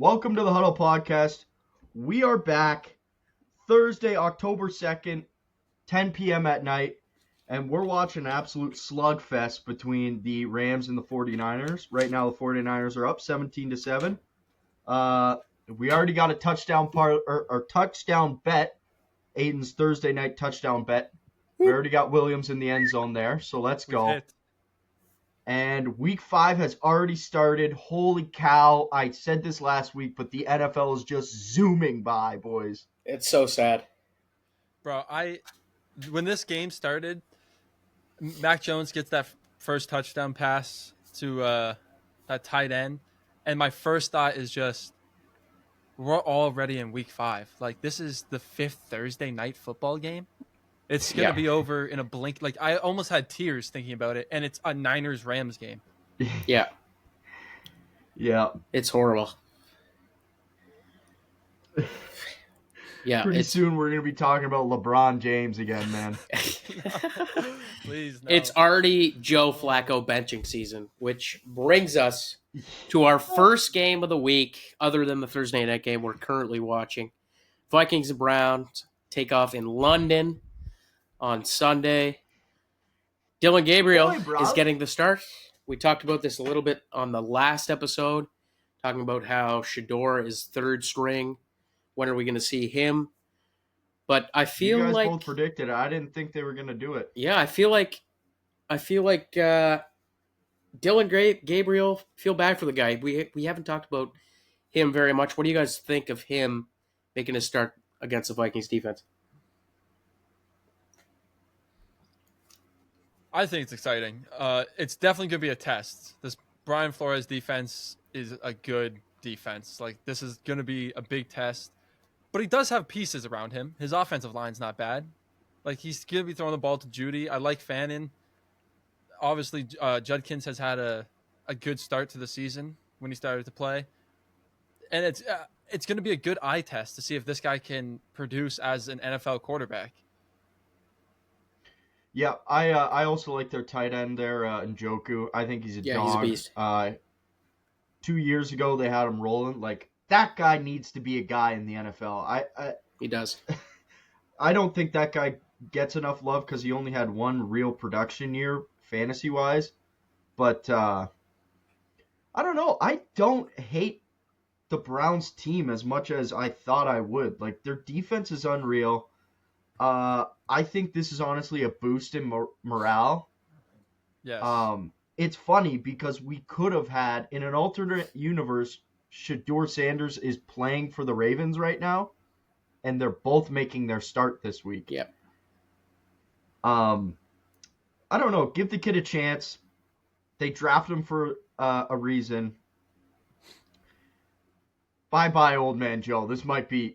Welcome to the Huddle Podcast. We are back Thursday, October 2nd, 10 p.m. at night, and we're watching an absolute slugfest between the Rams and the 49ers. Right now, the 49ers are up 17-7. We already got a touchdown touchdown bet, Aiden's Thursday night touchdown bet. We already got Williams in the end zone there, so let's go. And week 5 has already started. Holy cow. I said this last week, but the NFL is just zooming by, boys. It's so sad. Bro, when this game started, Mac Jones gets that first touchdown pass to that tight end. And my first thought is just, we're already in week 5. Like, this is the 5th Thursday night football game. It's going to be over in a blink. Like, I almost had tears thinking about it, and it's a Niners-Rams game. Yeah. Yeah. It's horrible. Yeah. Pretty soon we're going to be talking about LeBron James again, man. Please, no. It's already Joe Flacco benching season, which brings us to our first game of the week, other than the Thursday night game we're currently watching. Vikings and Browns take off in London on Sunday. Dylan Gabriel is getting the start. We talked about this a little bit on the last episode, talking about how Shador is third string. When are we going to see him? But I feel you guys like both predicted it. I didn't think they were going to do it. Yeah, I feel like Dylan Gabriel, feel bad for the guy. We haven't talked about him very much. What do you guys think of him making a start against the Vikings defense? I think it's exciting. It's definitely going to be a test. This Brian Flores defense is a good defense. Like, this is going to be a big test. But he does have pieces around him. His offensive line's not bad. Like, he's going to be throwing the ball to Judy. I like Fannin. Obviously, Judkins has had a good start to the season when he started to play. And it's going to be a good eye test to see if this guy can produce as an NFL quarterback. Yeah, I also like their tight end there, Njoku. I think he's a dog. He's a beast. 2 years ago, they had him rolling. Like, that guy needs to be a guy in the NFL. He does. I don't think that guy gets enough love because he only had one real production year, fantasy-wise. But I don't know. I don't hate the Browns team as much as I thought I would. Like, their defense is unreal. I think this is honestly a boost in morale. Yes. It's funny because we could have had, in an alternate universe, Shador Sanders is playing for the Ravens right now, and they're both making their start this week. Yep. I don't know. Give the kid a chance. They draft him for a reason. Bye, old man Joe. This might be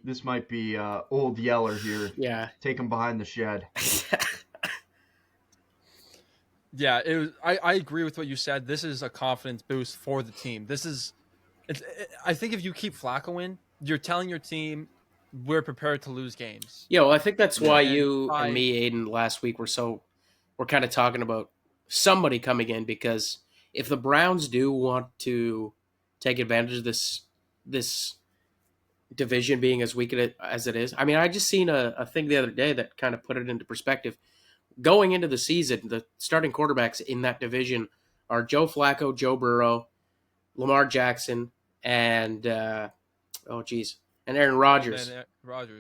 old Yeller here. Yeah. Take him behind the shed. Yeah, I agree with what you said. This is a confidence boost for the team. I think if you keep Flacco in, you're telling your team we're prepared to lose games. Yeah, well, I think that's why you and me, Aiden, last week we're kind of talking about somebody coming in, because if the Browns do want to take advantage of this division being as weak as it is. I mean, I just seen a thing the other day that kind of put it into perspective. Going into the season, the starting quarterbacks in that division are Joe Flacco, Joe Burrow, Lamar Jackson, and Aaron Rodgers.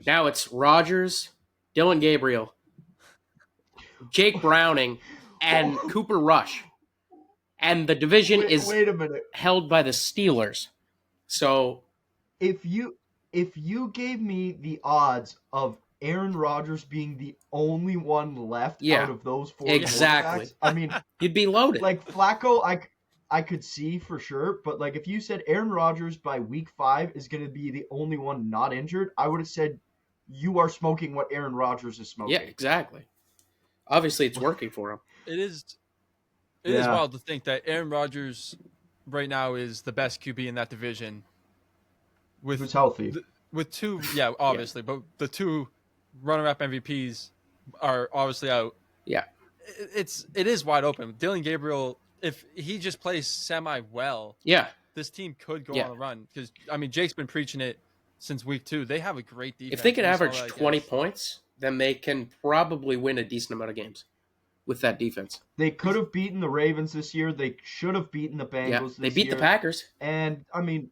Now it's Rodgers, Dylan Gabriel, Jake Browning, and Cooper Rush. And the division is held by the Steelers. So if you gave me the odds of Aaron Rodgers being the only one left out of those four exactly, I mean, you'd be loaded. Like Flacco, I could see for sure, but like if you said Aaron Rodgers by week 5 is going to be the only one not injured, I would have said you are smoking what Aaron Rodgers is smoking. Yeah, exactly. Obviously, it's working for him. It is wild to think that Aaron Rodgers right now is the best QB in that division. Who's healthy. With two, obviously, but the two runner-up MVPs are obviously out. Yeah. It is wide open. Dylan Gabriel, if he just plays semi-well, this team could go Yeah. on a run because I mean Jake's been preaching it since week 2. They have a great defense. If they can We saw average that 20 against- points, then they can probably win a decent amount of games with that defense. They could have beaten the Ravens this year. They should have beaten the Bengals Yeah, this they beat year. the Packers. And I mean,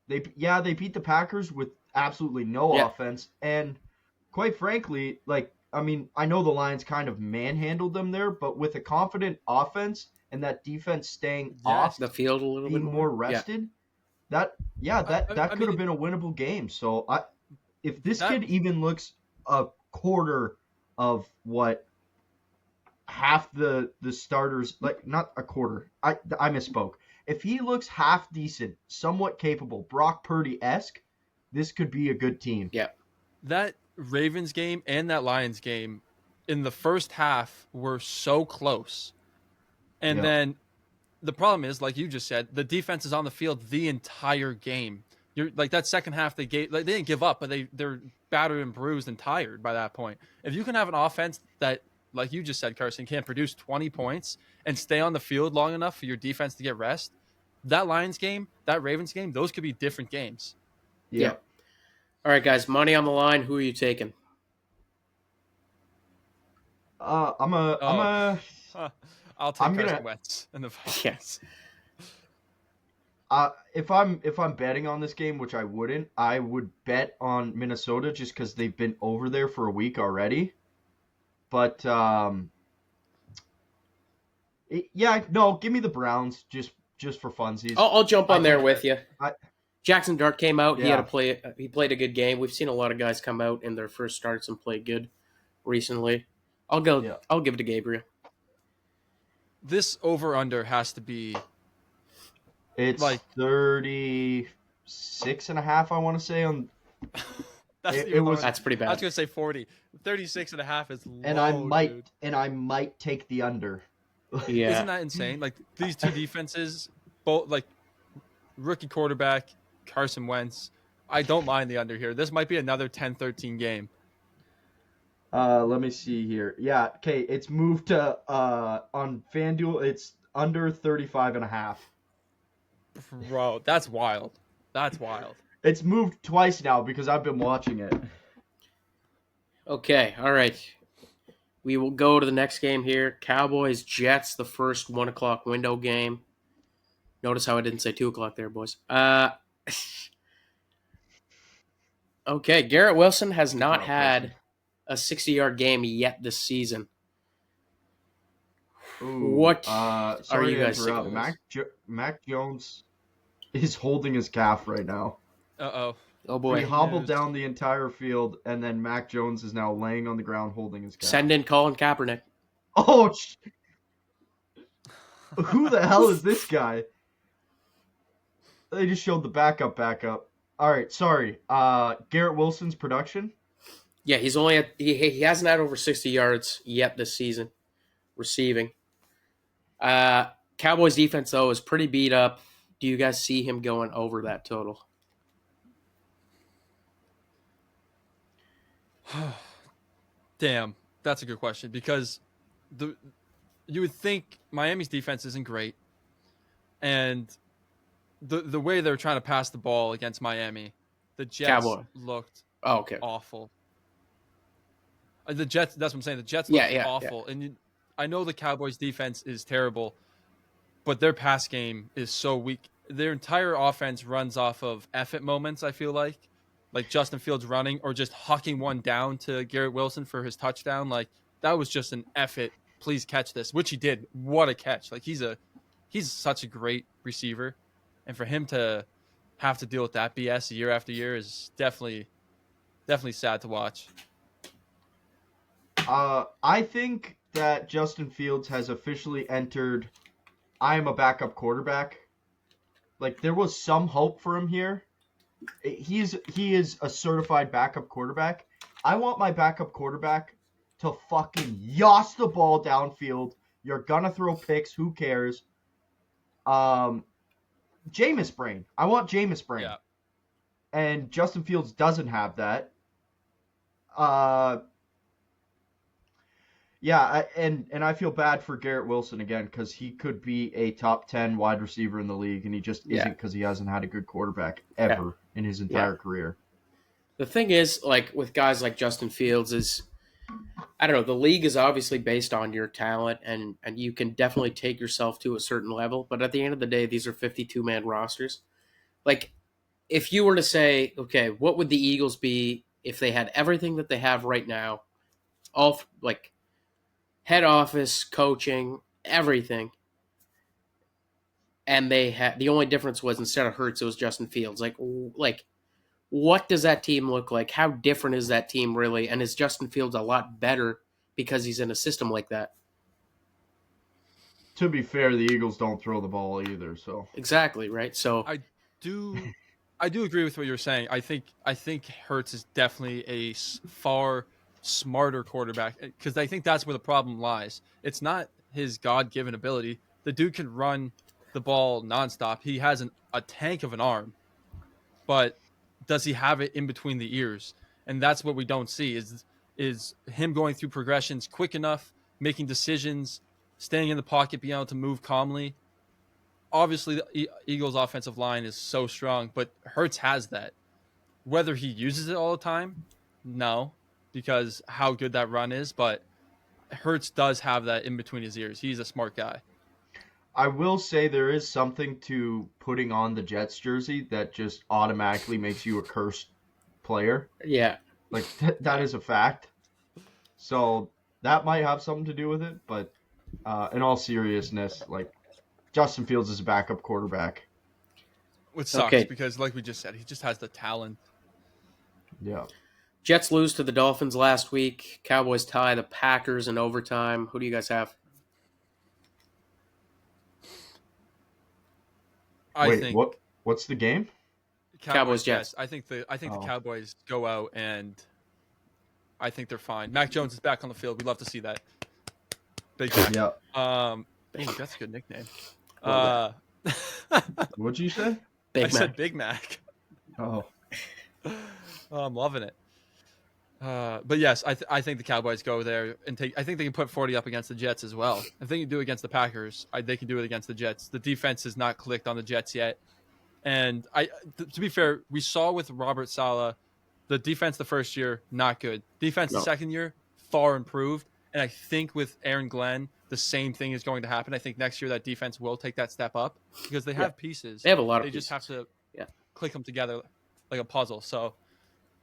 they beat the Packers with absolutely no Yeah. offense. And quite frankly, like, I mean, I know the Lions kind of manhandled them there, but with a confident offense and that defense staying off The field a little being bit more Yeah. rested, that could mean, have been a winnable game. So if this That- kid even looks a quarter of what half the starters, like, not a quarter, I misspoke. If he looks half decent, somewhat capable, Brock Purdy-esque, this could be a good team. Yeah. That Ravens game and that Lions game in the first half were so close. And Yeah. then the problem is, like you just said, the defense is on the field the entire game. You're like that second half they didn't give up, but they're battered and bruised and tired by that point. If you can have an offense that, like you just said, Carson, can produce 20 points and stay on the field long enough for your defense to get rest, that Lions game, that Ravens game, those could be different games. Yeah. All right, guys, money on the line. Who are you taking? I'll take I'm Carson gonna- Wentz in the Yes. If I'm betting on this game, which I wouldn't, I would bet on Minnesota just because they've been over there for a week already. But give me the Browns just for funsies. I'll jump on I there think with you. Jackson Dart came out. Yeah. He played a good game. We've seen a lot of guys come out in their first starts and play good recently. I'll give it to Gabriel. This over-under has to be It's like 36.5, I want to say. That's pretty I was bad. going to say 40. 36.5 is low, And I dude. might take the under. Yeah. Isn't that insane? Like, these two defenses, both, like, rookie quarterback, Carson Wentz. I don't mind the under here. This might be another 10-13 game. Let me see here. Yeah, okay, it's moved to on FanDuel, it's under 35.5. Bro, that's wild. That's wild. It's moved twice now because I've been watching it. Okay, all right. We will go to the next game here. Cowboys, Jets, the first 1 o'clock window game. Notice how I didn't say 2 o'clock there, boys. Okay, Garrett Wilson has not had a 60-yard game yet this season. Ooh, What sorry are you to guys interrupt. thinking? Mac Jones is holding his calf right now. Uh-oh. Oh, He boy. hobbled news. down the entire field, and then Mac Jones is now laying on the ground holding his calf. Send in Colin Kaepernick. Oh, who the hell is this guy? They just showed the backup. All right, sorry. Garrett Wilson's production. Yeah, he's only at he hasn't had over 60 yards yet this season receiving. Cowboys defense though is pretty beat up. Do you guys see him going over that total? Damn, that's a good question because you would think Miami's defense isn't great, and the way they're trying to pass the ball against Miami, the Jets looked Oh, okay. awful. The Jets, that's what I'm saying. The Jets looked Yeah. awful, and I know the Cowboys defense is terrible, but their pass game is so weak. Their entire offense runs off of effort moments. I feel like Justin Fields running or just hucking one down to Garrett Wilson for his touchdown. Like that was just an effort. Please catch this, which he did. What a catch! Like he's such a great receiver, and for him to have to deal with that BS year after year is definitely sad to watch. I think that Justin Fields has officially entered I am a backup quarterback. Like, there was some hope for him here. He is a certified backup quarterback. I want my backup quarterback to fucking yoss the ball downfield. You're gonna throw picks. Who cares? Jameis brain. I want Jameis brain. Yeah. And Justin Fields doesn't have that. Yeah, and I feel bad for Garrett Wilson again because he could be a top 10 wide receiver in the league, and he just Yeah, isn't because he hasn't had a good quarterback yeah, ever in his yeah. entire career. The thing is, like with guys like Justin Fields, is I don't know. The league is obviously based on your talent, and you can definitely take yourself to a certain level. But at the end of the day, these are 52-man rosters. Like, if you were to say, okay, what would the Eagles be if they had everything that they have right now, all like head office, coaching, everything, and they had the only difference was instead of Hurts, it was Justin Fields. Like what does that team look like? How different is that team really? And is Justin Fields a lot better because he's in a system like that? To be fair, the Eagles don't throw the ball either, so Exactly, right? So I do I do agree with what you're saying. I think Hertz is definitely a far smarter quarterback because I think that's where the problem lies. It's not his God-given ability. The dude can run the ball nonstop. He has a tank of an arm, but does he have it in between the ears? And that's what we don't see is him going through progressions quick enough, making decisions, staying in the pocket, being able to move calmly. Obviously, the Eagles' offensive line is so strong, but Hurts has that. Whether he uses it all the time, no, because how good that run is. But Hurts does have that in between his ears. He's a smart guy. I will say there is something to putting on the Jets jersey that just automatically makes you a cursed player. yeah, Like that is a fact. So that might have something to do with it, but in all seriousness, like Justin Fields is a backup quarterback. Which sucks okay. because, like we just said, he just has the talent. Yeah. Jets lose to the Dolphins last week. Cowboys tie the Packers in overtime. Who do you guys have? I Wait, think what's the game? Cowboys Cowboys Jets. Jets. I think the Oh. Cowboys go out and I think they're fine. Mac Jones is back on the field. We'd love to see that. Big Mac. Yeah. Ooh, that's a good nickname. Well, Uh, What'd you say? I Big said Mac. Big Mac. Oh. Oh, I'm loving it. But yes, I think the Cowboys go there and take. I think they can put 40 up against the Jets as well. If they can do it against the Packers, they can do it against the Jets. The defense has not clicked on the Jets yet, and to be fair, we saw with Robert Saleh, the defense the first year not good. Defense the No. second year far improved, and I think with Aaron Glenn, the same thing is going to happen. I think next year that defense will take that step up because they Yeah. have pieces. They have a lot of They just have pieces. to Yeah. click them together like a puzzle. So.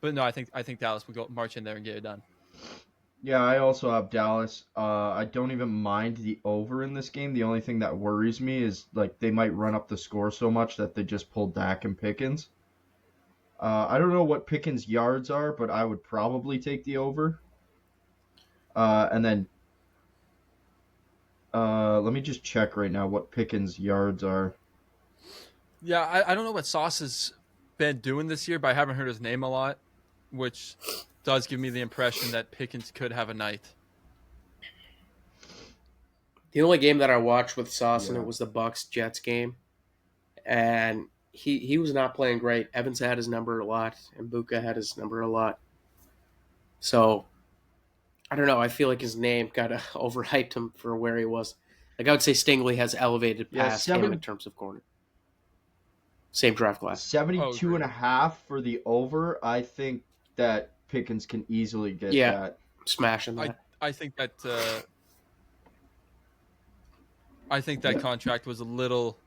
But no, I think Dallas would go march in there and get it done. Yeah, I also have Dallas. I don't even mind the over in this game. The only thing that worries me is like they might run up the score so much that they just pull Dak and Pickens. I don't know what Pickens' yards are, but I would probably take the over. And then let me just check right now what Pickens' yards are. Yeah, I don't know what Sauce has been doing this year, but I haven't heard his name a lot, which does give me the impression that Pickens could have a night. The only game that I watched with Sauce in Yeah. it was the Bucks Jets game, and he was not playing great. Evans had his number a lot, and Buka had his number a lot. So I don't know. I feel like his name kind of overhyped him for where he was. Like I would say, Stingley has elevated Yeah, past him in terms of corner. Same draft class. 72 and Agreed. a half for the over. I think that Pickens can easily get Yeah. that. Smashing I that. I think that I think that Yeah. contract was a little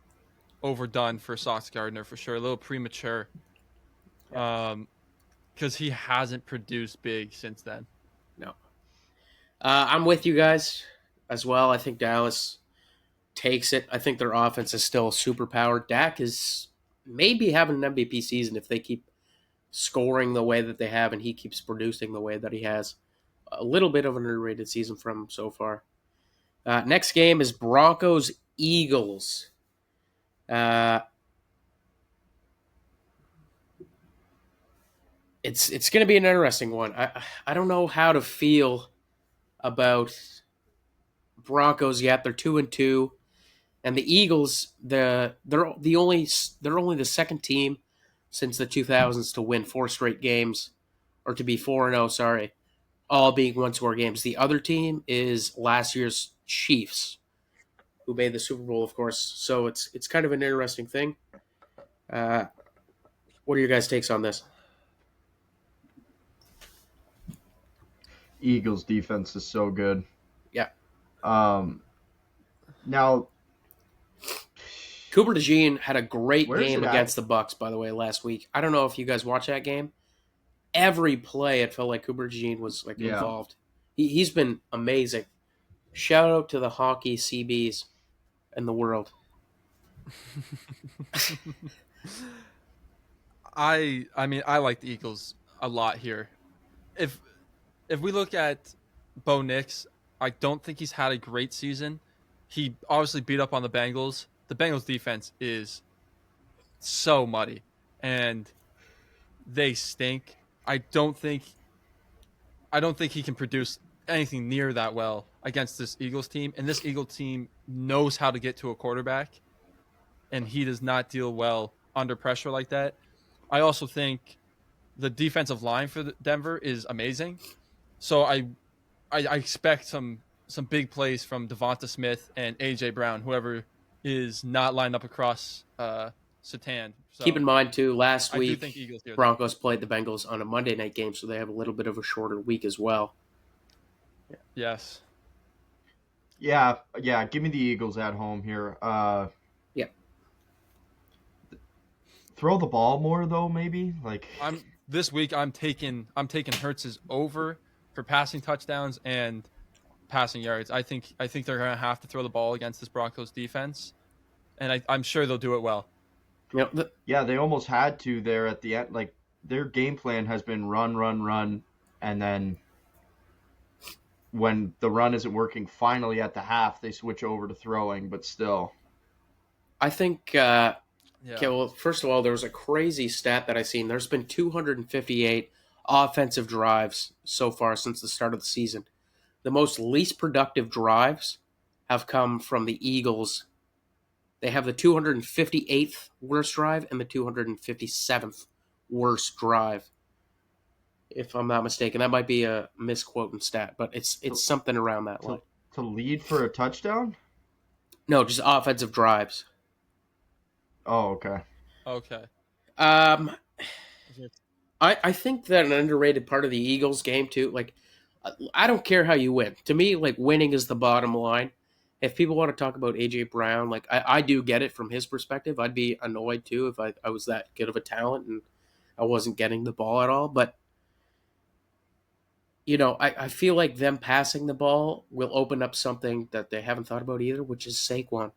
overdone for Sauce Gardner for sure, a little premature. Because he hasn't produced big since then. No. I'm with you guys as well. I think Dallas takes it. I think their offense is still super powered. Dak is maybe having an MVP season if they keep scoring the way that they have and he keeps producing the way that he has. A little bit of an underrated season from him so far. Next game is Broncos Eagles. It's going to be an interesting one. I don't know how to feel about Broncos yet. They're 2-2, and the Eagles they're only the second team since the 2000s to win 4 straight games, or to be 4-0. Sorry, all being one-score games. The other team is last year's Chiefs, who made the Super Bowl, of course. So it's kind of an interesting thing. What are your guys' takes on this? Eagles defense is so good. Yeah. Now Cooper DeJean had a great Where's game it at? against the Bucs, by the way, last week. I don't know if you guys watched that game. Every play, it felt like Cooper DeJean was involved. He's been amazing. Shout out to the hockey CBs in the world. I mean, I like the Eagles a lot here. If we look at Bo Nix, I don't think he's had a great season. He obviously beat up on the Bengals. The Bengals defense is so muddy, and they stink. I don't think he can produce anything near that well against this Eagles team. And this Eagles team knows how to get to a quarterback, and he does not deal well under pressure like that. I also think the defensive line for Denver is amazing. So I expect some big plays from Devonta Smith and AJ Brown, whoever is not lined up across Satan. So Keep in mind, too, last I do week, think Eagles here, Broncos played the Bengals on a Monday night game, so they have a little bit of a shorter week as well. Yes. Yeah. Give me the Eagles at home here. Yeah. Throw the ball more though, maybe. Like This week I'm taking Hurts's over for passing touchdowns and passing yards. I think they're gonna have to throw the ball against this Broncos defense, and I'm sure they'll do it well. Yeah, they almost had to there at the end. Like their game plan has been run, and then when the run isn't working, finally at the half they switch over to throwing. But still, I think. Yeah. Okay, well, first of all, there was a crazy stat that I seen. There's been 258 offensive drives so far since the start of the season. The most least productive drives have come from the Eagles. They have the 258th worst drive and the 257th worst drive. If I'm not mistaken, that might be a misquoting stat, but it's something around that line. to lead for a touchdown. No, just offensive drives. Oh, okay. Okay. I think that an underrated part of the Eagles game too, like I don't care how you win. To me, like winning is the bottom line. If people want to talk about AJ Brown, like I do get it from his perspective. I'd be annoyed too if I was that good of a talent and I wasn't getting the ball at all. But I feel like them passing the ball will open up something that they haven't thought about either, which is Saquon.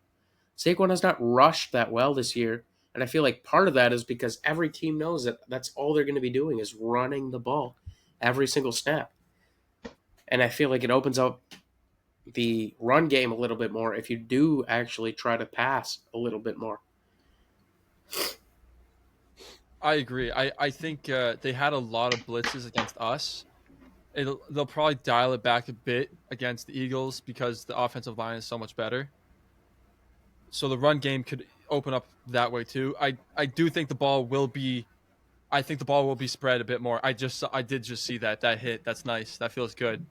Saquon has not rushed that well this year, and I feel like part of that is because every team knows that that's all they're going to be doing is running the ball every single snap. And I feel like it opens up the run game a little bit more if you do actually try to pass a little bit more. I agree. I think they had a lot of blitzes against us. They'll probably dial it back a bit against the Eagles because the offensive line is so much better. So the run game could open up that way too. I do think the ball will be. I think the ball will be spread a bit more. I did just see that hit. That's nice. That feels good.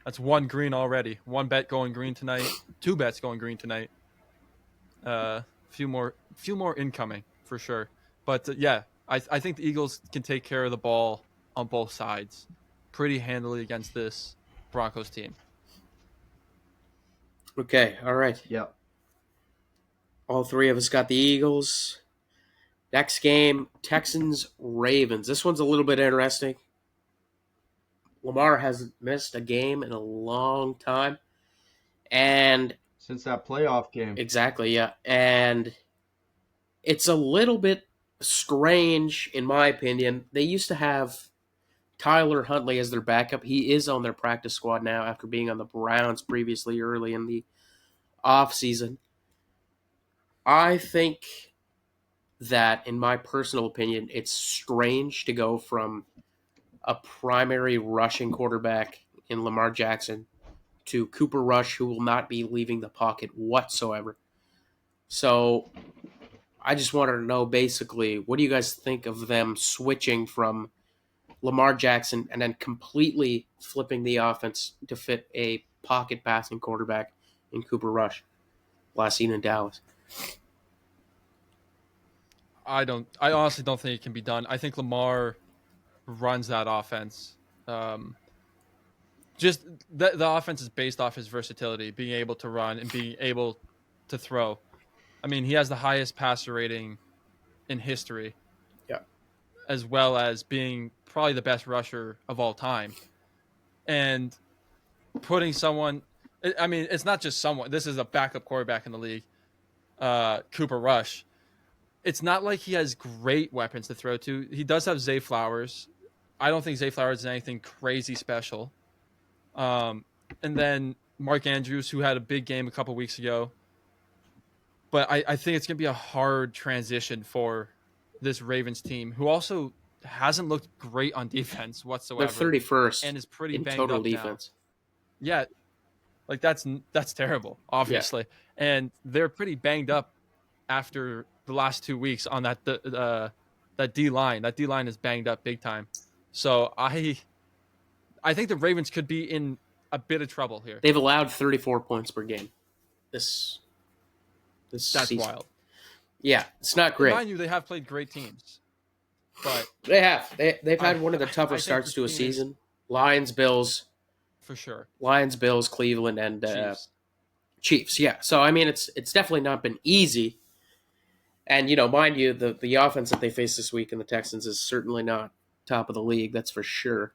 That's one green already. One bet going green tonight. Two bets going green tonight. Few more incoming for sure. But yeah, I think the Eagles can take care of the ball on both sides pretty handily against this Broncos team. Okay, all right. Yep. All three of us got the Eagles. Next game, Texans-Ravens. This one's a little bit interesting. Lamar hasn't missed a game in a long time. And Since that playoff game. exactly, yeah. And it's a little bit strange, in my opinion. They used to have Tyler Huntley as their backup. He is on their practice squad now after being on the Browns previously early in the offseason. I think that, in my personal opinion, it's strange to go from a primary rushing quarterback in Lamar Jackson to Cooper Rush, who will not be leaving the pocket whatsoever. So I just wanted to know, basically, what do you guys think of them switching from Lamar Jackson and then completely flipping the offense to fit a pocket passing quarterback in Cooper Rush last seen in Dallas. I honestly don't think it can be done. I think Lamar runs that offense. Just the offense is based off his versatility, being able to run and being able to throw. I mean, he has the highest passer rating in history. Yeah. As well as being probably the best rusher of all time. And putting someone, I mean, it's not just someone. This is a backup quarterback in the league, Cooper Rush. It's not like he has great weapons to throw to. He does have Zay Flowers. I don't think Zay Flowers is anything crazy special. And then Mark Andrews, who had a big game a couple weeks ago. But I think it's going to be a hard transition for this Ravens team, who also hasn't looked great on defense whatsoever. They're 31st and is pretty in banged total up defense. Now. Yeah, like that's terrible, obviously. Yeah. And they're pretty banged up after the last 2 weeks on that D line. That D line is banged up big time. So I think the Ravens could be in a bit of trouble here. They've allowed 34 points per game. That's season. Wild. Yeah, it's not great. Mind you, they have played great teams, but they have. They've had one of the tougher starts to a season. Lions, Bills, for sure. Lions, Bills, Cleveland, and Chiefs. Yeah. So I mean, it's definitely not been easy. And mind you, the offense that they face this week in the Texans is certainly not top of the league. That's for sure,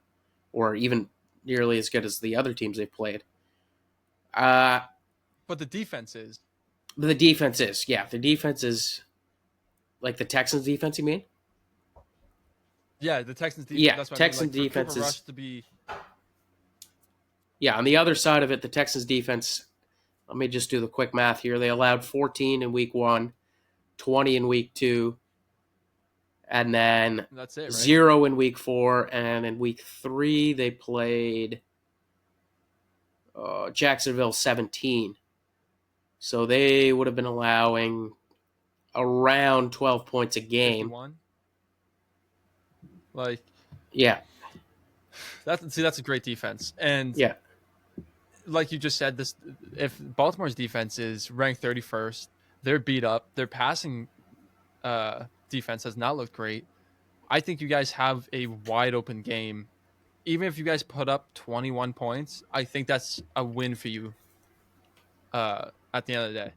or even nearly as good as the other teams they've played. But the defense is. The defense is, yeah. The defense is like the Texans' defense, you mean? Yeah, the Texans' defense. Yeah, that's what Texans' I mean. defense is. To be... Yeah, on the other side of it, the Texans' defense, let me just do the quick math here. They allowed 14 in week 1, 20 in week 2, and then that's it, right? 0 in week 4, and in week 3 they played Jacksonville 17. So they would have been allowing around 12 points a game. 51? Like, yeah, that's a great defense, and yeah, like you just said, if Baltimore's defense is ranked 31st, they're beat up. Their passing defense has not looked great. I think you guys have a wide open game. Even if you guys put up 21 points, I think that's a win for you. At the end of the day.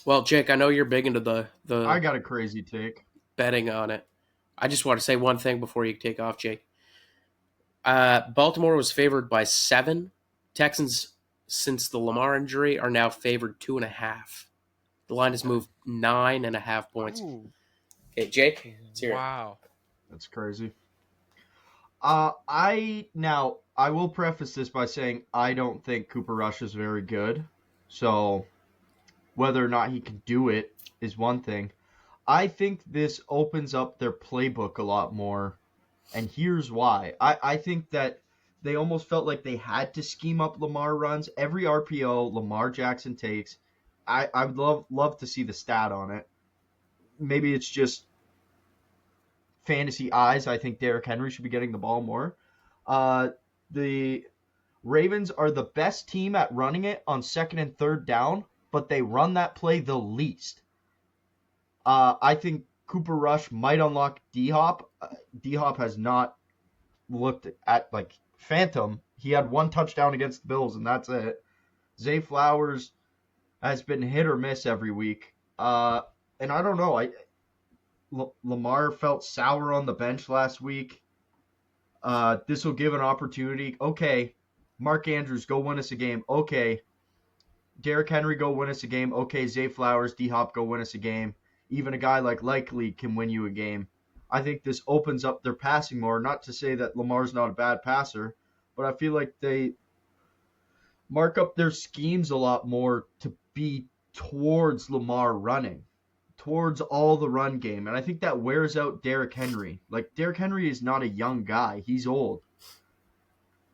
Well, Jake, I know you're big into the. I got a crazy take. Betting on it. I just want to say one thing before you take off, Jake. Baltimore was favored by 7. Texans, since the Lamar injury, are now favored 2.5. The line has moved 9.5 points. Ooh. Okay, Jake, let's hear it. Wow. That's crazy. I will preface this by saying I don't think Cooper Rush is very good. So whether or not he can do it is one thing. I think this opens up their playbook a lot more, and here's why. I think that they almost felt like they had to scheme up Lamar runs. Every RPO Lamar Jackson takes, I would love to see the stat on it. Maybe it's just fantasy eyes. I think Derrick Henry should be getting the ball more. The Ravens are the best team at running it on 2nd and 3rd down, but they run that play the least. I think Cooper Rush might unlock D-Hop. D-Hop has not looked at like phantom. He had 1 touchdown against the Bills, and that's it. Zay Flowers has been hit or miss every week. And I don't know. Lamar felt sour on the bench last week. This will give an opportunity. Okay, Mark Andrews, go win us a game. Okay, Derrick Henry, go win us a game. Okay, Zay Flowers, D-Hop, go win us a game. Even a guy like Likely can win you a game. I think this opens up their passing more. Not to say that Lamar's not a bad passer, but I feel like they mark up their schemes a lot more to be towards Lamar running, towards all the run game. And I think that wears out Derrick Henry. Like, Derrick Henry is not a young guy. He's old.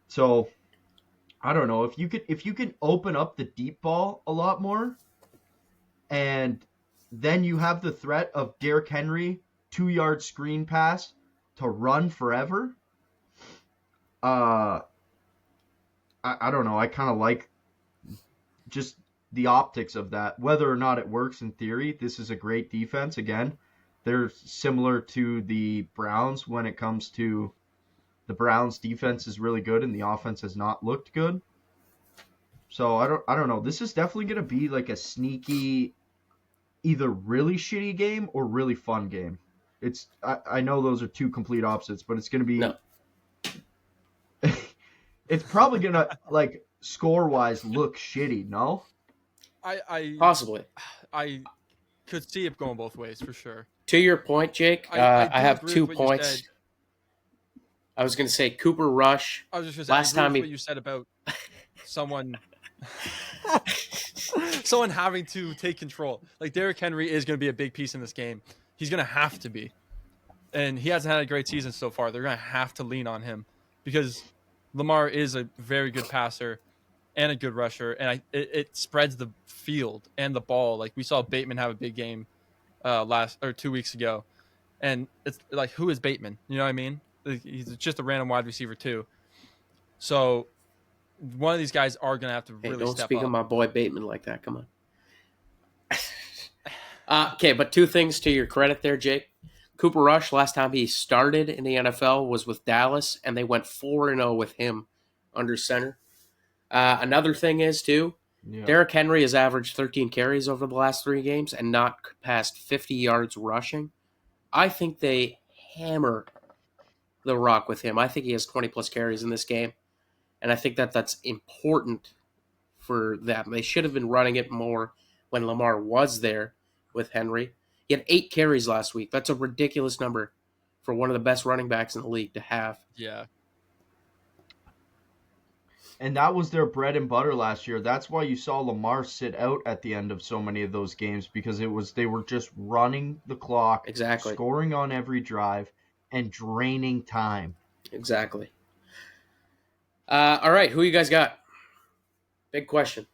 So I don't know, if you can open up the deep ball a lot more, and then you have the threat of Derrick Henry 2-yard screen pass to run forever. Uh, I don't know. I kind of like just the optics of that. Whether or not it works in theory, this is a great defense. Again, they're similar to the Browns when it comes to the Browns defense is really good and the offense has not looked good. So I don't know. This is definitely going to be like a sneaky, either really shitty game or really fun game. I know those are two complete opposites, but it's going to be. No. It's probably going to like score wise look shitty. No. Possibly. I could see it going both ways for sure. To your point, Jake, I do have agree 2 with what you points. said. I was going to say Cooper Rush. I was just going to say, Last I agree time with what you said about someone having to take control. Like Derrick Henry is going to be a big piece in this game. He's going to have to be. And he hasn't had a great season so far. They're going to have to lean on him because Lamar is a very good passer and a good rusher, and it spreads the field and the ball. Like we saw Bateman have a big game 2 weeks ago, and it's like, who is Bateman? You know what I mean? He's just a random wide receiver too. So one of these guys are going to have to really don't step speak up. of my boy Bateman like that. Come on. Okay, but 2 things to your credit there, Jake. Cooper Rush, last time he started in the NFL was with Dallas, and they went 4-0 with him under center. Another thing is, too, Derrick Henry has averaged 13 carries over the last 3 games and not past 50 yards rushing. I think they hammer the rock with him. I think he has 20-plus carries in this game, and I think that's important for them. They should have been running it more when Lamar was there with Henry. He had 8 carries last week. That's a ridiculous number for one of the best running backs in the league to have. Yeah. And that was their bread and butter last year. That's why you saw Lamar sit out at the end of so many of those games, because they were just running the clock, Exactly. scoring on every drive, and draining time. Exactly. All right, who you guys got? Big question.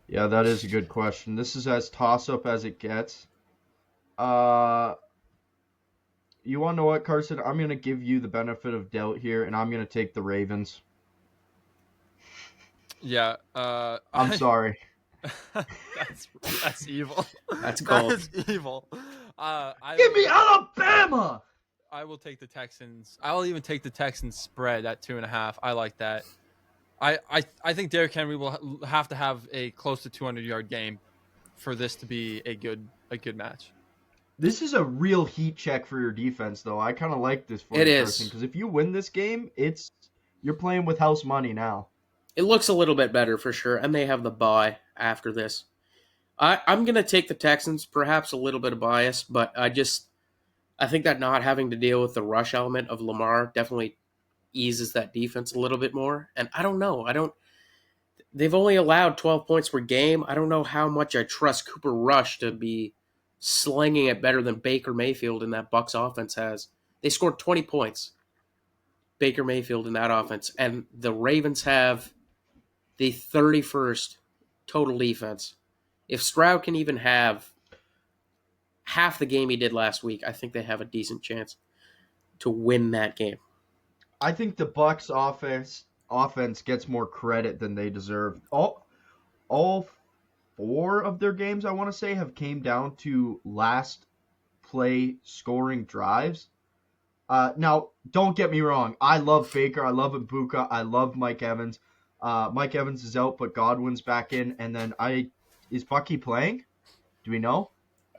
Yeah, that is a good question. This is as toss-up as it gets. You want to know what, Carson? I'm going to give you the benefit of doubt here, and I'm going to take the Ravens. Yeah. I'm sorry. That's evil. That's cold. That is evil. Give me Alabama! I will take the Texans. I will even take the Texans spread at 2.5. I like that. I think Derrick Henry will have to have a close to 200-yard game for this to be a good match. This is a real heat check for your defense, though. I kind of like this for it you, is. Carson, because if you win this game, you're playing with house money now. It looks a little bit better for sure, and they have the bye after this. I'm going to take the Texans, perhaps a little bit of bias, but I think that not having to deal with the rush element of Lamar definitely eases that defense a little bit more. And I don't know. They've only allowed 12 points per game. I don't know how much I trust Cooper Rush to be slinging it better than Baker Mayfield in that Bucs offense has. They scored 20 points, Baker Mayfield in that offense. And the Ravens have the 31st total defense. If Stroud can even have half the game he did last week, I think they have a decent chance to win that game. I think the Bucs offense gets more credit than they deserve. All 4 of their games, I want to say, have came down to last play scoring drives. Now, don't get me wrong. I love Baker. I love Ibuka. I love Mike Evans. Mike Evans is out, but Godwin's back in. And then is Bucky playing? Do we know?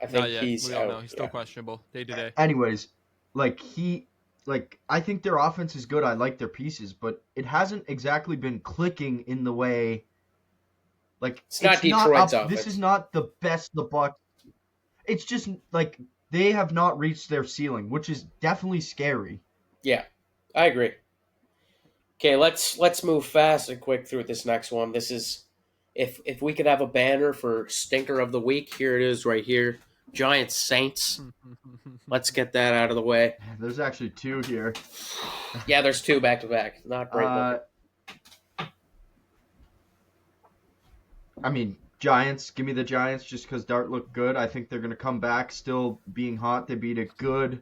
I think he's we out. don't know. He's still questionable day to day. Anyways, I think their offense is good. I like their pieces, but it hasn't exactly been clicking in the way. It's not Detroit's offense. This is not the best the Bucs. It's just like they have not reached their ceiling, which is definitely scary. Yeah, I agree. Okay, let's move fast and quick through this next one. This is if we could have a banner for Stinker of the Week, here it is right here. Giants Saints. Let's get that out of the way. There's actually 2 here. Yeah, there's 2 back to back. Not great looking. I mean, Giants. Give me the Giants just because Dart looked good. I think they're going to come back still being hot. They beat a good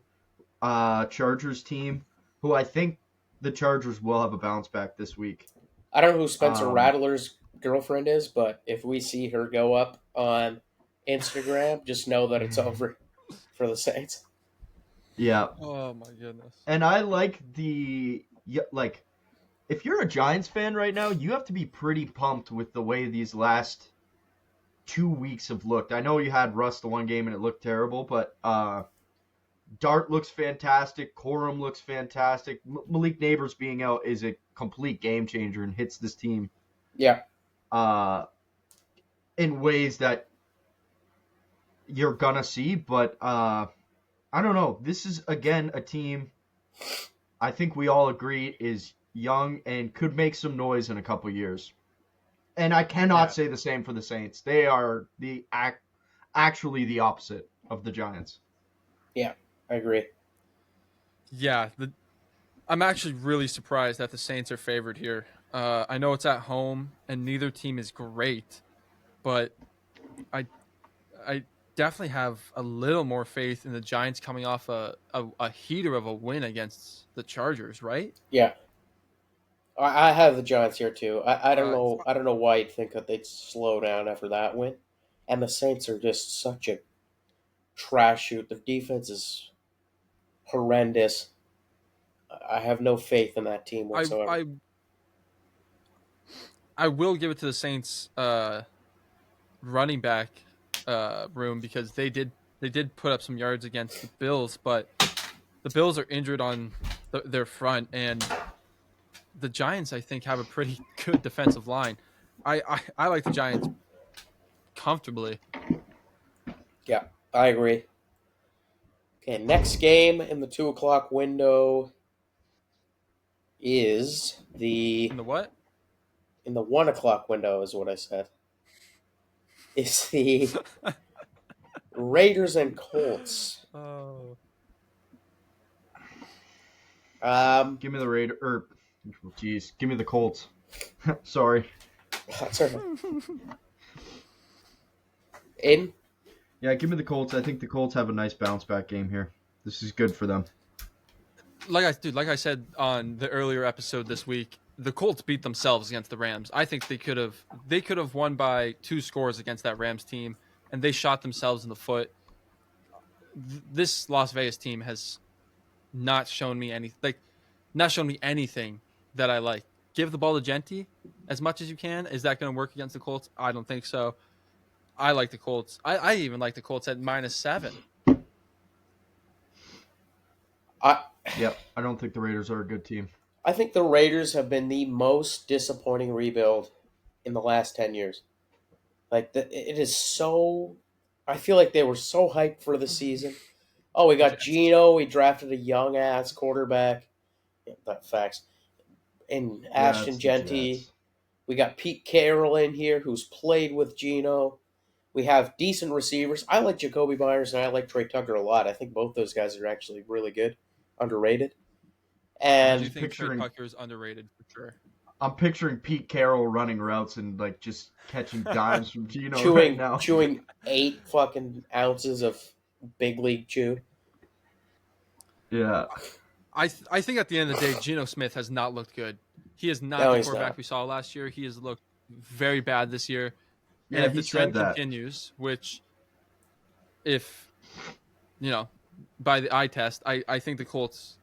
Chargers team. who I think the Chargers will have a bounce back this week. I don't know who Spencer Um, Rattler's girlfriend is, but if we see her go up on Instagram, just know that it's over for the Saints. Yeah, Oh my goodness. and I like like if you're a Giants fan right now, you have to be pretty pumped with the way these last 2 weeks have looked. I know you had Russ the one game and it looked terrible, but Dart looks fantastic. Corum looks fantastic. Malik Neighbors being out is a complete game changer and hits this team Yeah, uh, in ways that you're gonna see. But I don't know. This is again a team I think we all agree is young and could make some noise in a couple years. And I cannot say the same for the Saints. They are actually the opposite of the Giants. yeah, I agree. Yeah, I'm actually really surprised that the Saints are favored here. I know it's at home and neither team is great, but I I definitely have a little more faith in the Giants coming off a heater of a win against the Chargers, right? Yeah, I have the Giants here too. I don't Uh, know. I don't know why you'd think that they'd slow down after that win. And the Saints are just such a trash shoot. Their defense is horrendous. I have no faith in that team I whatsoever. I I will give it to the Saints running back room because they did put up some yards against the Bills, but the Bills are injured on their front, and the Giants I think have a pretty good defensive line. I like the Giants comfortably. Yeah, I agree. Okay, next game in the 2 o'clock window is In the what? in the 1 o'clock window is what I said. Is the Raiders and Colts. Oh, Give me the Raiders. Give me the Colts. Sorry. That's all right. Aiden? Yeah, give me the Colts. I think the Colts have a nice bounce back game here. This is good for them. like I said on the earlier episode this week, the Colts beat themselves against the Rams. I think they could have won by 2 scores against that Rams team, and they shot themselves in the foot. This Las Vegas team has not shown me anything that I like. Give the ball to Genti as much as you can. Is that going to work against the Colts? I don't think so. I like the Colts. I even like the Colts at -7. Yep, I don't think the Raiders are a good team. I think the Raiders have been the most disappointing rebuild in the last 10 years. It is so. I feel like they were so hyped for the season. Oh, we got Jets. Geno. We drafted a young ass quarterback. Yeah, that facts. And Ashton it's the Genty. Jets. We got Pete Carroll in here, who's played with Geno. We have decent receivers. I like Jacoby Myers and I like Trey Tucker a lot. I think both those guys are actually really good, underrated. I And do think Trey picturing- Tucker is underrated for sure. I'm picturing Pete Carroll running routes and like just catching dimes from Geno right chewing now. 8 fucking ounces of big league chew. Yeah. I think at the end of the day, Geno Smith has not looked good. He is not No, the he's quarterback not. we saw last year. He has looked very bad this year. Yeah, And if he the said trend that. continues, which if by the eye test, I think the Colts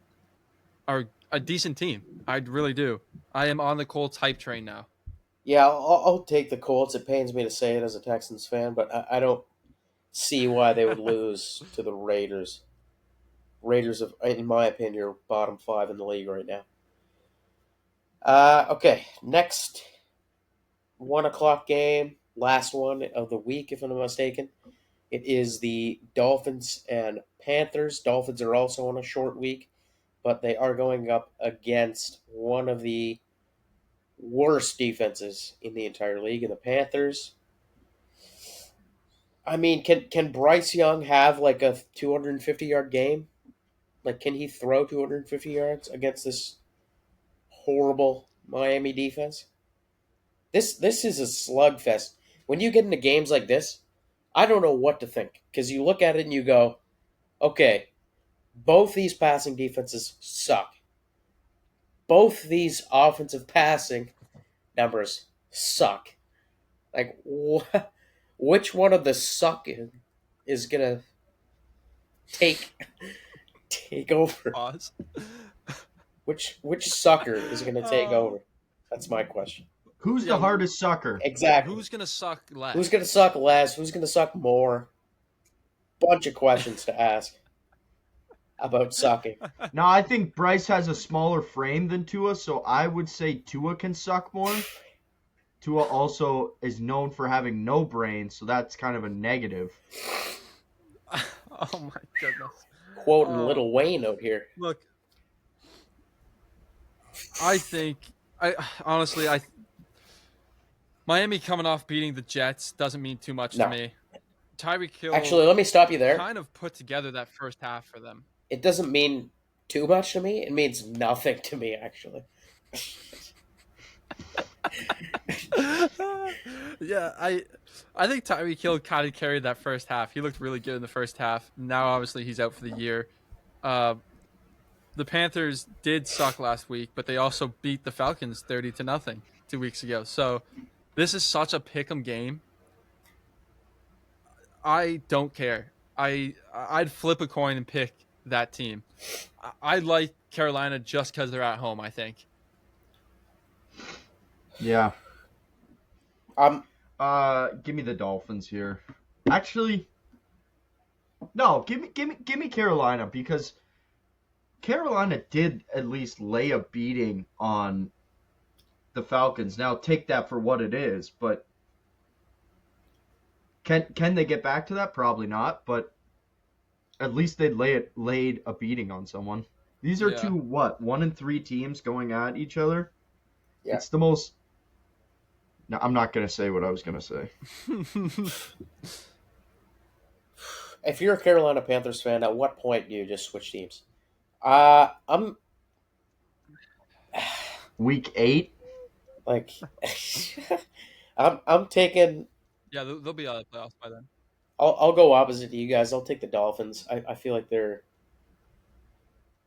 are a decent team. I really do. I am on the Colts hype train now. Yeah, I'll take the Colts. It pains me to say it as a Texans fan, but I don't see why they would lose to the Raiders. Raiders, in my opinion, are bottom 5 in the league right now. Okay, next 1 o'clock game, last one of the week, if I'm not mistaken. It is the Dolphins and Panthers. Dolphins are also on a short week, but they are going up against one of the worst defenses in the entire league, in the Panthers. I mean, can Bryce Young have like a 250-yard game? Like, can he throw 250 yards against this horrible Miami defense? This is a slugfest. When you get into games like this, I don't know what to think. Because you look at it and you go, okay, both these passing defenses suck. both these offensive passing numbers suck. Like, which one of the sucking is gonna take take over? Pause. Which sucker is gonna take Uh, over? That's my question. Who's the yeah, hardest sucker? Exactly. who's gonna suck less? Who's gonna suck less? Who's gonna suck more? Bunch of questions to ask about sucking. Now, I think Bryce has a smaller frame than Tua, so I would say Tua can suck more. Tua also is known for having no brain, so that's kind of a negative. Oh my goodness. Quoting Little Wayne out here. Look, I think honestly Miami coming off beating the Jets doesn't mean too much No. to me. Tyreek Hill Actually, let me stop you there. kind of put together that first half for them. It doesn't mean too much to me. It means nothing to me, actually. Yeah, I think Tyreek Hill kind of carried that first half. He looked really good in the first half. Now, obviously, he's out for the year. The Panthers did suck last week, but they also beat the Falcons 30-0 2 weeks ago. So this is such a pick'em game. I don't care. I'd flip a coin and pick that team. I like Carolina just because they're at home, I think. Yeah. Give me the Dolphins here. Actually, no, give me Carolina, because Carolina did at least lay a beating on the Falcons. Now take that for what it is, but can they get back to that? Probably not, but at least they laid a beating on someone. These are two 1-3 teams going at each other. Yeah. It's the most. No, I'm not gonna say what I was gonna say. If you're a Carolina Panthers fan, at what point do you just switch teams? I'm Week 8. like, I'm taking. Yeah, they'll be out of the playoffs by then. I'll go opposite to you guys. I'll take the Dolphins. I feel like they're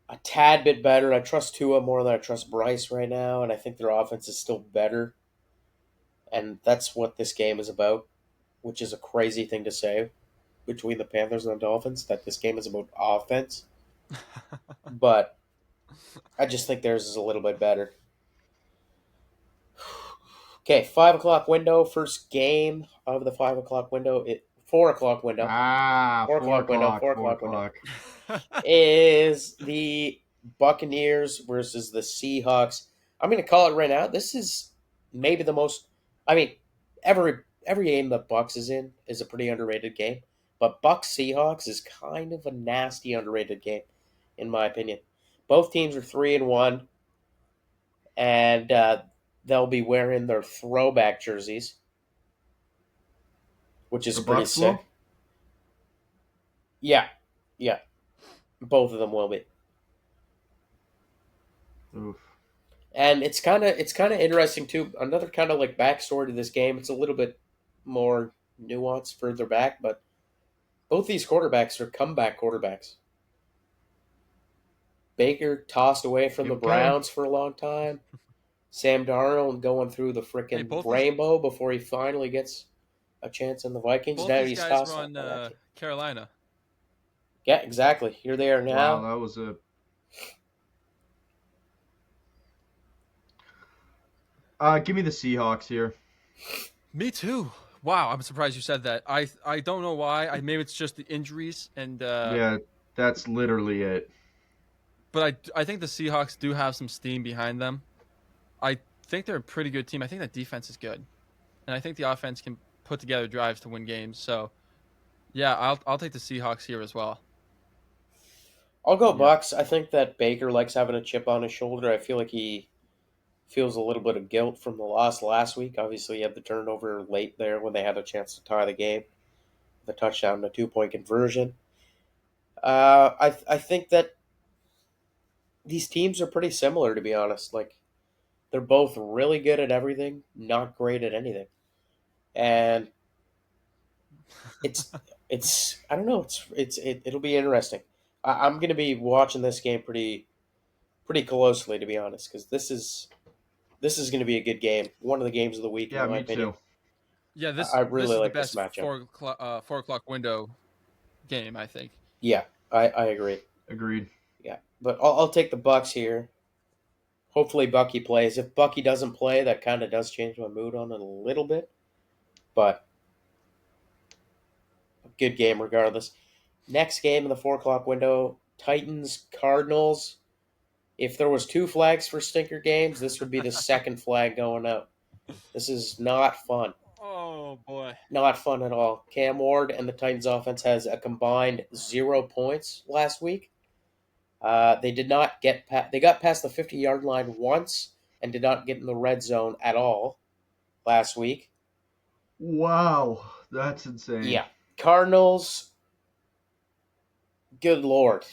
a tad bit better. I trust Tua more than I trust Bryce right now, and I think their offense is still better. And that's what this game is about, which is a crazy thing to say between the Panthers and the Dolphins, that this game is about offense. But I just think theirs is a little bit better. Okay, 5 o'clock window, first game of the 5 o'clock window. 4 o'clock window. 4 o'clock window. 4 o'clock window is the Buccaneers versus the Seahawks. I'm going to call it right now. This is maybe the most. I mean, every game that Bucks is in is a pretty underrated game, but Bucks Seahawks is kind of a nasty underrated game, in my opinion. Both teams are 3-1, and they'll be wearing their throwback jerseys, which is The pretty Bucks will? sick. Yeah, both of them will be. Oof. And it's kind of interesting too. Another kind of like backstory to this game. It's a little bit more nuanced further back, but both these quarterbacks are comeback quarterbacks. Baker tossed away from the Okay. Browns for a long time. Sam Darnold going through the freaking both rainbow before he finally gets a chance in the Vikings. Both Now these he's guys tossed run off by that team. Carolina. Yeah, exactly. Here they are now. Wow, that was a. Give me the Seahawks here. Me too. Wow, I'm surprised you said that. I don't know why. Maybe it's just the injuries and Yeah, that's literally it. but I think the Seahawks do have some steam behind them. I think they're a pretty good team. I think that defense is good, and I think the offense can put together drives to win games. So, yeah, I'll take the Seahawks here as well. I'll go Yeah. Bucks. I think that Baker likes having a chip on his shoulder. I feel like he feels a little bit of guilt from the loss last week. Obviously, he had the turnover late there when they had a chance to tie the game. The touchdown and a 2-point conversion. I think that these teams are pretty similar, to be honest. Like, they're both really good at everything, not great at anything. And it's I don't know, it'll be interesting. I'm going to be watching this game pretty pretty closely, to be honest, because this is going to be a good game. One of the games of the week, Yeah, in my me opinion. too. Yeah, I this really is the like this best matchup. 4 o'clock window game, I think. Yeah, I agree. Agreed. Yeah, but I'll take the Bucks here. Hopefully Bucky plays. If Bucky doesn't play, that kind of does change my mood on it a little bit. But a good game regardless. Next game in the 4 o'clock window, Titans Cardinals. If there was 2 flags for stinker games, this would be the second flag going out. This is not fun. Oh boy. Not fun at all. Cam Ward and the Titans offense has a combined 0 points last week. They did not get they got past the 50-yard line once and did not get in the red zone at all last week. Wow, that's insane. Yeah. Cardinals, good lord.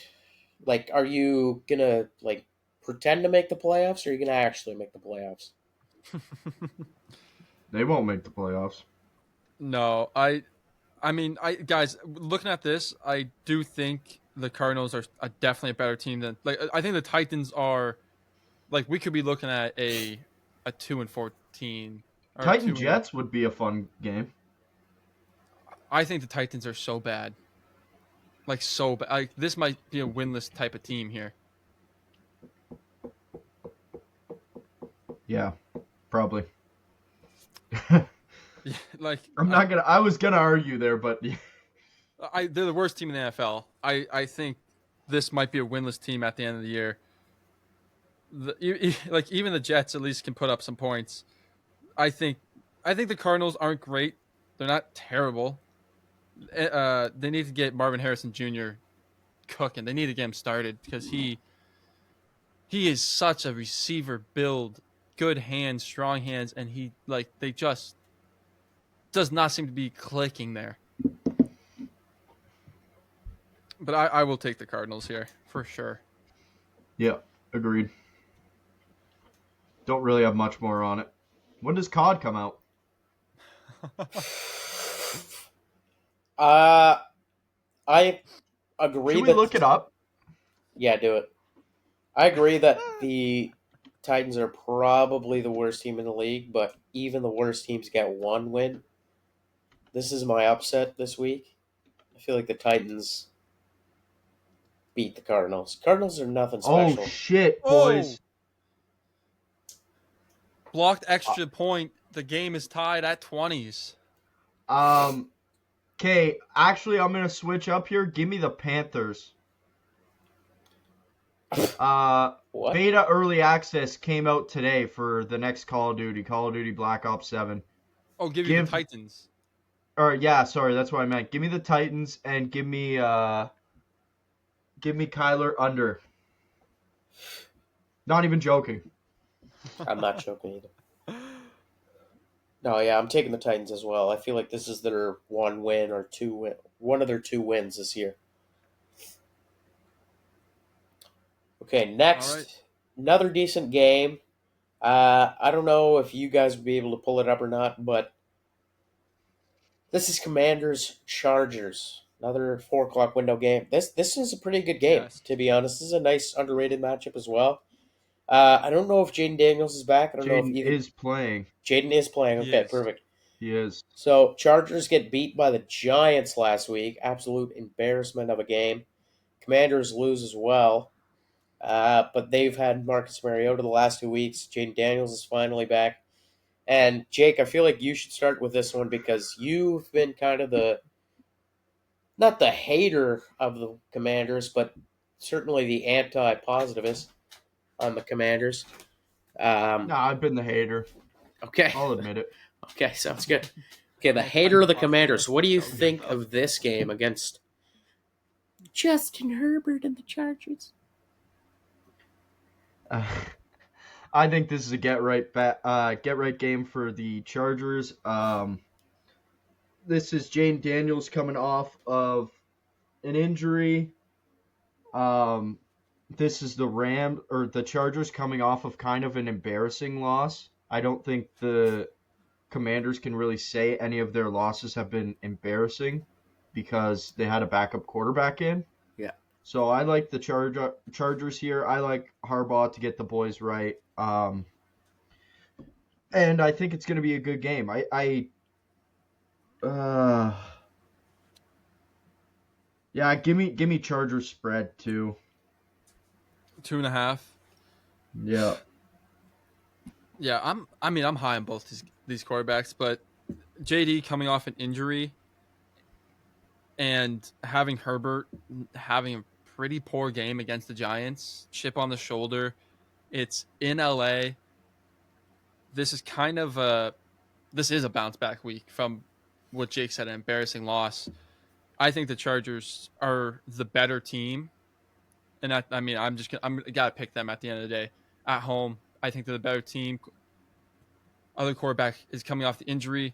Like, are you going to, like, pretend to make the playoffs, or are you going to actually make the playoffs? They won't make the playoffs. No, I mean, guys, looking at this, I do think the Cardinals are definitely a better team than I think the Titans are. Like, we could be looking at a 2-14 or Titan 2. Jets would be a fun game. I think the Titans are so bad. Like, so bad. Like, this might be a winless type of team here. Yeah, probably. Yeah, like, I was gonna argue there, but they're the worst team in the NFL. I think this might be a winless team at the end of the year. Like, even the Jets at least can put up some points. I think the Cardinals aren't great. They're not terrible. They need to get Marvin Harrison Jr. cooking. They need to get him started because he is such a receiver build, good hands, strong hands, and they just does not seem to be clicking there. But I will take the Cardinals here for sure. yeah, agreed. Don't really have much more on it. When does COD come out? I agree. Should we look it up? Yeah, do it. I agree that the Titans are probably the worst team in the league, but even the worst teams get 1 win. This is my upset this week. I feel like the Titans beat the Cardinals. Cardinals are nothing special. Oh shit, boys! Blocked extra point. The game is tied at 20s. Okay, actually, I'm gonna switch up here. Give me the Panthers. What? Beta early access came out today for the next Call of Duty Black Ops 7. Oh, give you the Titans. Or yeah, sorry, that's what I meant. Give me the Titans and give me Kyler under. Not even joking. I'm not joking either. No, yeah, I'm taking the Titans as well. I feel like this is their 1 win or 2 win, one of their 2 wins this year. Okay, next, right. Another decent game. I don't know if you guys would be able to pull it up or not, but this is Commanders Chargers. Another 4 o'clock window game. This is a pretty good game, Yes. to be honest. This is a nice underrated matchup as well. I don't know if Jaden Daniels is back. I don't know if Jaden is playing. Jaden is playing. He Okay, is. perfect. He is. So Chargers get beat by the Giants last week. Absolute embarrassment of a game. Commanders lose as well. But they've had Marcus Mariota the last 2 weeks. Jaden Daniels is finally back. And Jake, I feel like you should start with this one because you've been kind of not the hater of the Commanders, but certainly the anti-positivist on the Commanders. I've been the hater. Okay. I'll admit it. Okay, sounds good. Okay, the hater of the Commanders. What do you think of this game against Justin Herbert and the Chargers? I think this is a get right game for the Chargers. This is Jane Daniels coming off of an injury. This is the Chargers coming off of kind of an embarrassing loss. I don't think the Commanders can really say any of their losses have been embarrassing because they had a backup quarterback in. Yeah. So I like the Chargers here. I like Harbaugh to get the boys right. And I think it's going to be a good game. Yeah, give me Chargers spread too. 2.5. Yeah. Yeah, I'm high on both these quarterbacks, but JD coming off an injury and having Herbert having a pretty poor game against the Giants, chip on the shoulder. It's in LA. This is a bounce back week from what Jake said, an embarrassing loss. I think the Chargers are the better team, and I'm gotta pick them at the end of the day. At home, I think they're the better team. Other quarterback is coming off the injury.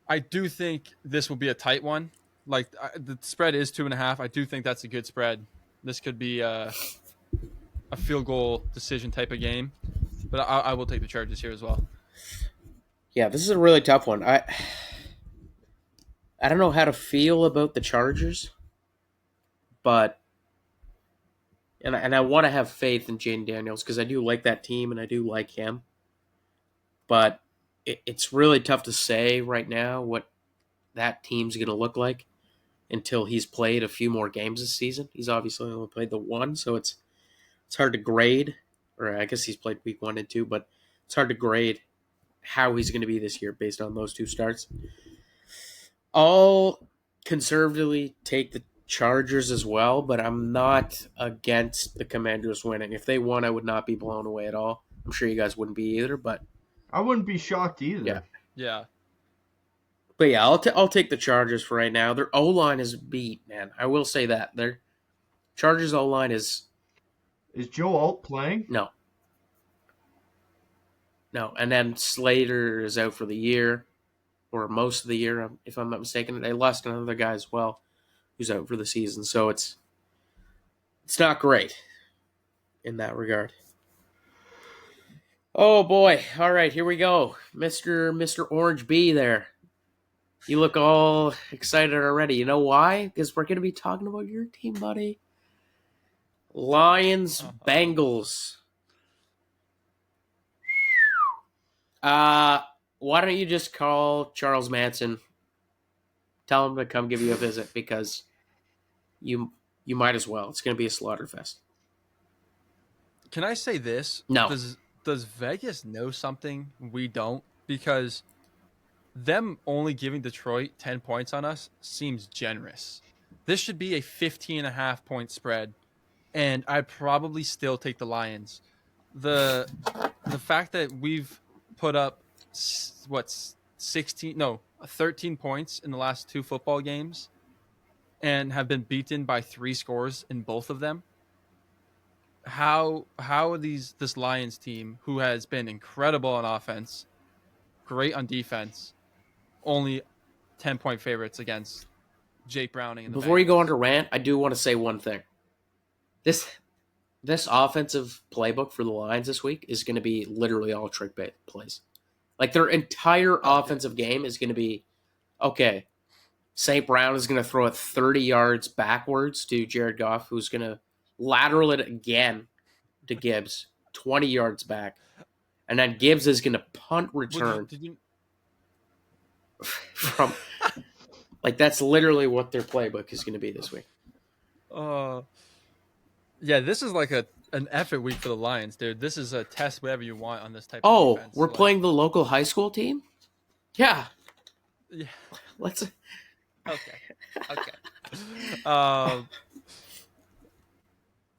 I do think this will be a tight one. Like the spread is 2.5. I do think that's a good spread. This could be a field goal decision type of game, but I will take the Chargers here as well. Yeah, this is a really tough one. I don't know how to feel about the Chargers, but and I want to have faith in Jane Daniels because I do like that team and I do like him. But it's really tough to say right now what that team's going to look like until he's played a few more games this season. He's obviously only played the one, so it's hard to grade. Or I guess he's played week 1 and 2, but it's hard to grade how he's going to be this year based on those 2 starts. I'll conservatively take the Chargers as well, but I'm not against the Commanders winning. If they won, I would not be blown away at all. I'm sure you guys wouldn't be either, but I wouldn't be shocked either. Yeah. Yeah. But yeah, I'll take the Chargers for right now. Their O-line is beat, man. I will say that. Their Chargers O-line is... Is Joe Alt playing? No. And then Slater is out for the year, or most of the year, if I'm not mistaken. They lost another guy as well who's out for the season. So it's not great in that regard. Oh, boy. All right, here we go. Mr. Orange Bee there. You look all excited already. You know why? Because we're going to be talking about your team, buddy. Lions, Bengals. Why don't you just call Charles Manson, tell him to come give you a visit, because you might as well. It's going to be a slaughter fest. Can I say this? No. Does Vegas know something we don't? Because them only giving Detroit 10 points on us seems generous. This should be a 15.5 point spread, and I'd probably still take the Lions. The fact that we've put up 13 points in the last 2 football games and have been beaten by 3 scores in both of them. How are this Lions team, who has been incredible on offense, great on defense, only 10-point favorites against Jake Browning and the Before Bengals? you go on to rant, I do want to say one thing. This offensive playbook for the Lions this week is going to be literally all trick plays. Like, their entire offensive game is going to be, okay, St. Brown is going to throw it 30 yards backwards to Jared Goff, who's going to lateral it again to Gibbs, 20 yards back. And then Gibbs is going to punt return from... Like, that's literally what their playbook is going to be this week. Yeah, this is like an effort week for the Lions, dude. This is a test whatever you want on this type of defense. We're playing the local high school team? Yeah. Let's... Okay. I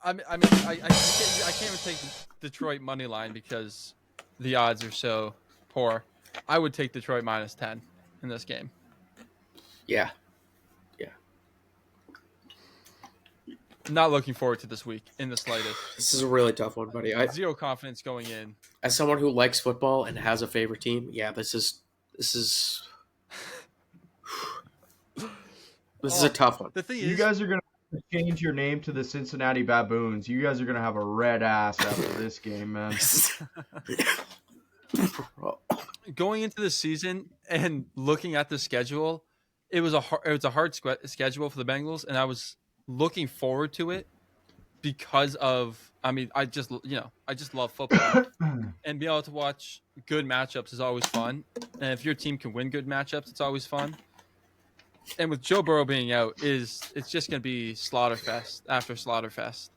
can't even take Detroit money line because the odds are so poor. I would take Detroit minus 10 in this game. Yeah. Not looking forward to this week in the slightest. This is a really tough one, buddy. Zero confidence going in. As someone who likes football and has a favorite team, yeah, this is a tough one. The thing You guys are going to change your name to the Cincinnati Baboons. You guys are going to have a red ass after this game, man. Going into the season and looking at the schedule, it was a hard schedule for the Bengals, and I was looking forward to it because of, I just love football, and being able to watch good matchups is always fun. And if your team can win good matchups, it's always fun. And with Joe Burrow being out, it's just going to be slaughterfest after slaughterfest.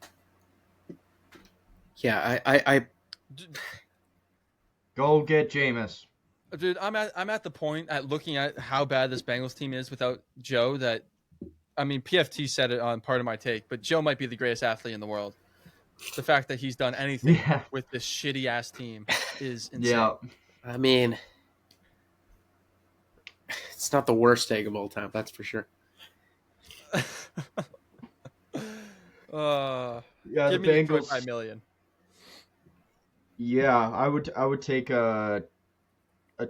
Yeah, I Go get Jameis. Dude, I'm at the point at looking at how bad this Bengals team is without Joe that, PFT said it on Part of My Take, but Joe might be the greatest athlete in the world. The fact that he's done anything with this shitty ass team is insane. Yeah. I mean, it's not the worst take of all time, that's for sure. Yeah, give the me Bengals. 5 million. Yeah, I would take a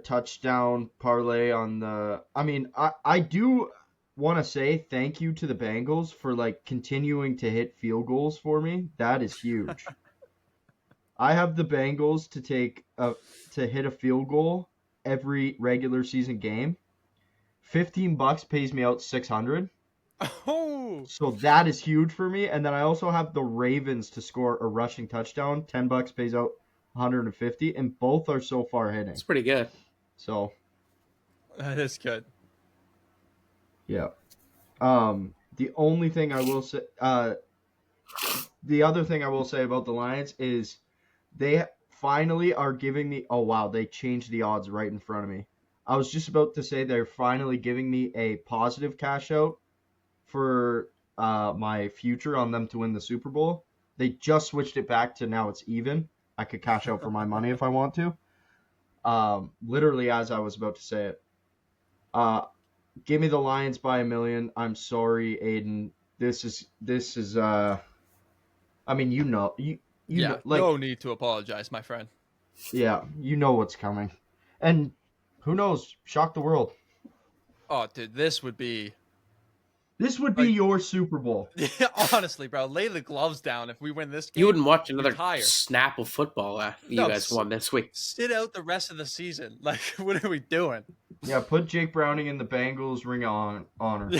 touchdown parlay on the. I do want to say thank you to the Bengals for like continuing to hit field goals for me. That is huge. I have the Bengals to hit a field goal every regular season game. $15 pays me out 600. Oh, So that is huge for me. And then I also have the Ravens to score a rushing touchdown. $10 pays out 150, and both are so far hitting. It's pretty good. So that is good. yeah. The only thing I will say, the other thing I will say about the Lions is they finally are giving me. Oh wow, they changed the odds right in front of me. I was just about to say they're finally giving me a positive cash out for my future on them to win the Super Bowl. They just switched it back to now it's even. I could cash out for my money if I want to. Literally as I was about to say it. Give me the Lions by $1 million. I'm sorry, Aiden. This is you know, you know, like, no need to apologize, my friend. Yeah, you know what's coming. And who knows, shock the world. Oh, dude, this would be your Super Bowl. honestly, bro, lay the gloves down if we win this game. You wouldn't watch another retire. snap of football after you guys won this week. Sit out the rest of the season. Like, what are we doing? Yeah, put Jake Browning in the Bengals Ring of Honor.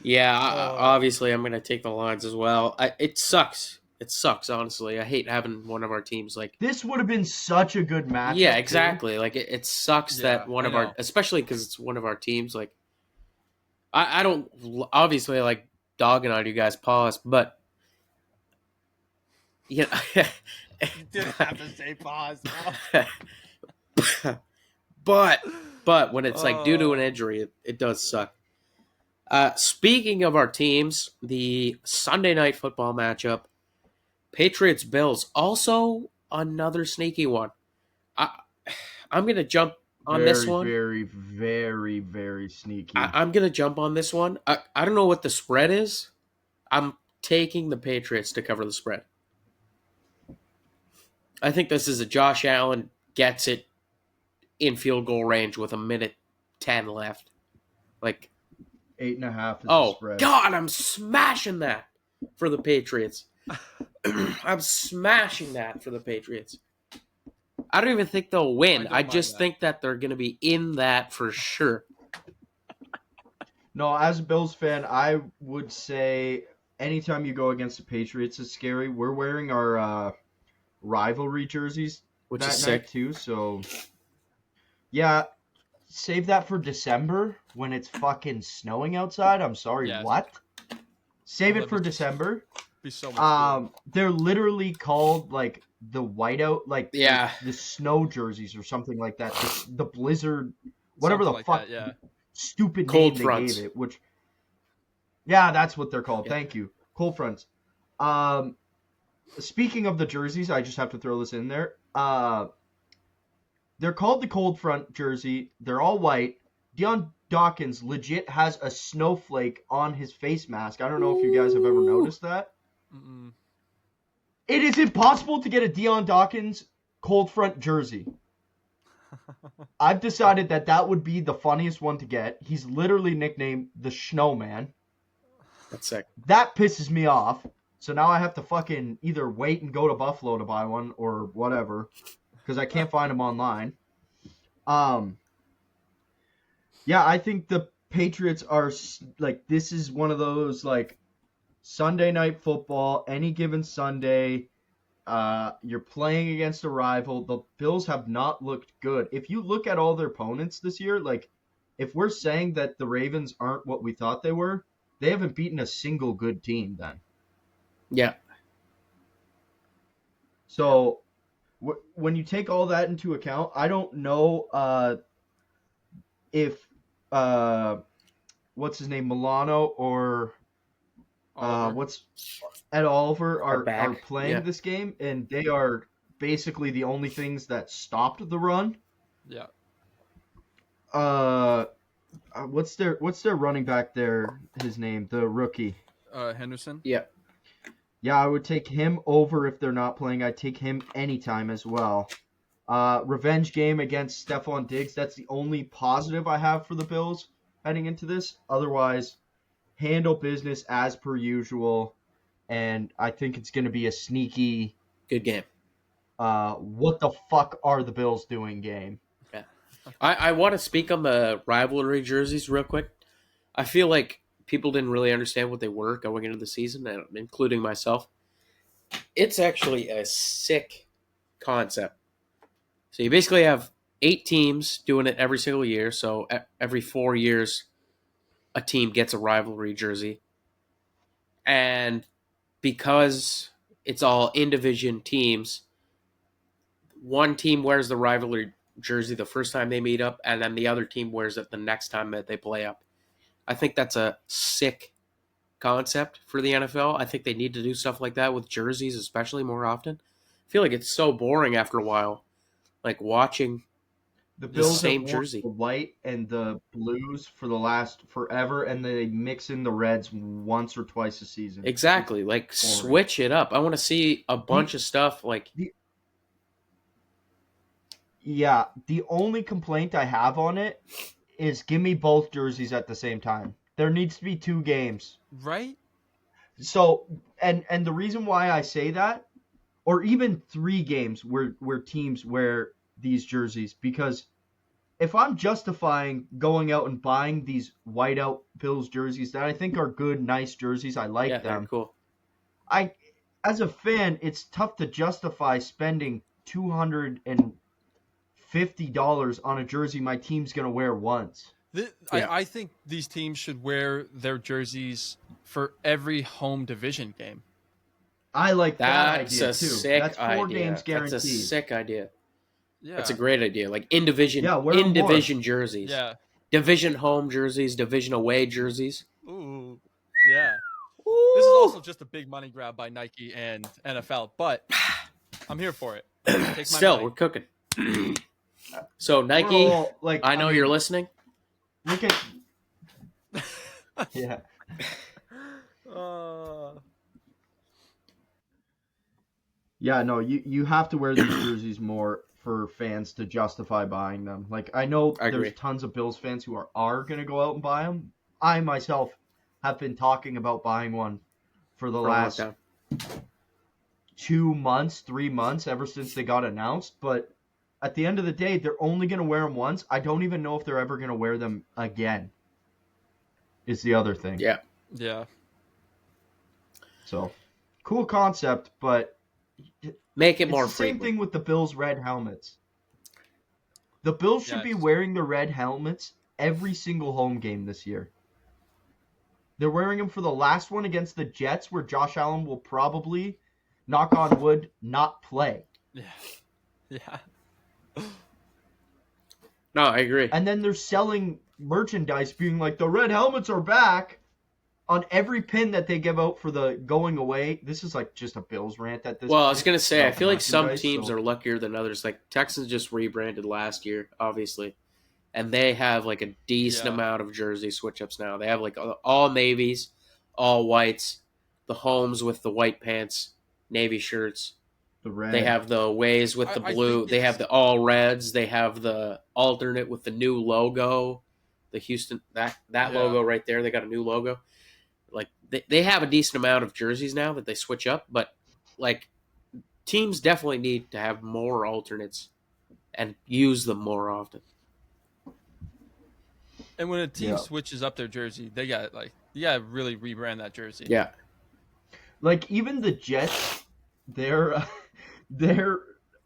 Yeah, obviously I'm going to take the Lions as well. It sucks. It sucks, honestly. I hate having one of our teams like... This would have been such a good match. Yeah, exactly. Too. Like, it sucks that one of our... Especially because it's one of our teams. Like, I don't... Obviously, like, dogging on you guys, pause, but... You know... You didn't have to say pause. But when it's, like, due to an injury, it does suck. Speaking of our teams, the Sunday night football matchup, Patriots-Bills, also another sneaky one. I'm going to jump on this one. Very, very, very sneaky. I'm going to jump on this one. I don't know what the spread is. I'm taking the Patriots to cover the spread. I think this is a Josh Allen gets it in field goal range with 1:10 left. Like 8.5 is the spread. God, I'm smashing that for the Patriots. I'm smashing that for the Patriots. I don't even think they'll win. I just think that they're going to be in that for sure. No, as a Bills fan, I would say anytime you go against the Patriots is scary. We're wearing our rivalry jerseys which that is night sick too. So, yeah, save that for December when it's fucking snowing outside. I'm sorry, what? Save it for December. Be so much they're literally called like the whiteout, like the snow jerseys or something like that. The blizzard, whatever something the fuck, stupid cold name fronts. they gave it. Which, yeah, that's what they're called. Thank you, cold fronts. Speaking of the jerseys, I just have to throw this in there. They're called the cold front jersey. They're all white. Deion Dawkins legit has a snowflake on his face mask. I don't know if you guys have ever noticed that. Mm-mm. It is impossible to get a Deion Dawkins cold front jersey. I've decided that would be the funniest one to get. He's literally nicknamed the Snowman. That's sick. That pisses me off. So now I have to fucking either wait and go to Buffalo to buy one or whatever, because I can't find them online. Yeah, I think the Patriots are like, this is one of those like Sunday night football, any given Sunday. You're playing against a rival. The Bills have not looked good. If you look at all their opponents this year, like if we're saying that the Ravens aren't what we thought they were, they haven't beaten a single good team then. Yeah. So when you take all that into account, I don't know if what's his name, Milano or Oliver. what's Ed Oliver are back. playing Yeah. this game, and they are basically the only things that stopped the run. Yeah. What's their running back there? His name, the rookie. Henderson. Yeah. Yeah, I would take him over if they're not playing. I'd take him anytime as well. Revenge game against Stephon Diggs. That's the only positive I have for the Bills heading into this. Otherwise, handle business as per usual. And I think it's going to be a sneaky, Good game. what the fuck are the Bills doing game. Yeah. I want to speak on the rivalry jerseys real quick. I feel like people didn't really understand what they were going into the season, including myself. It's actually a sick concept. So you basically have 8 teams doing it every single year. So every 4 years, a team gets a rivalry jersey. And because it's all in-division teams, one team wears the rivalry jersey the first time they meet up, and then the other team wears it the next time that they play up. I think that's a sick concept for the NFL. I think they need to do stuff like that with jerseys, especially more often. I feel like it's so boring after a while, like watching The the Bills same have worn jersey. the white and the blues for the last forever, and they mix in the reds once or twice a season. Exactly, like boring. switch it up. I want to see a bunch of stuff like Yeah, the only complaint I have on it is give me both jerseys at the same time. There needs to be 2 games. Right? So, and the reason why I say that, or even 3 games where teams wear these jerseys, because if I'm justifying going out and buying these whiteout Bills jerseys that I think are good, nice jerseys, I like yeah, they're them. cool. As a fan, it's tough to justify spending $250 on a jersey my team's gonna wear once. Yeah. I think these teams should wear their jerseys for every home division game. I like that That's idea a too. sick That's 4 idea. games guaranteed. That's a sick idea. Yeah. That's a great idea. Like in division, Yeah, wear 'em in more. division jerseys. Yeah. Division home jerseys, division away jerseys. Ooh. Yeah. This is also just a big money grab by Nike and NFL, but I'm here for it. Take my Still, money. we're cooking. So We're Nike, all, like, I know mean, you're listening. Look at yeah. Yeah, no, you have to wear these jerseys more for fans to justify buying them. Like, I know I agree. there's tons of Bills fans who are going to go out and buy them. I myself have been talking about buying one for the For a long last time. 2 months, 3 months, ever since they got announced. But at the end of the day, they're only going to wear them once. I don't even know if they're ever going to wear them again, is the other thing. Yeah. Yeah. So, cool concept, but Make it it's more the same frequent. thing with the Bills' red helmets. The Bills should be Yes. wearing the red helmets every single home game this year. They're wearing them for the last one against the Jets, where Josh Allen will probably, knock on wood, not play. Yeah. Yeah. No, I agree. And then they're selling merchandise being like, the red helmets are back on every pin that they give out for the going away. This is like just a Bills rant at this Well, point. I was going to say, I about feel like some merchandise, teams so- are luckier than others. Like Texans just rebranded last year, obviously. And they have like a decent Yeah. amount of jersey switch ups now. They have like all navies, all whites, the homes with the white pants, navy shirts. The red. They have the ways with the I blue. think They have it's- the all reds. They have the alternate with the new logo. The Houston, that Yeah. logo right there. They got a new logo. Like they have a decent amount of jerseys now that they switch up, but like teams definitely need to have more alternates and use them more often. And when a team Yeah. switches up their jersey, they got you got to really rebrand that jersey. Yeah. Like even the Jets, their their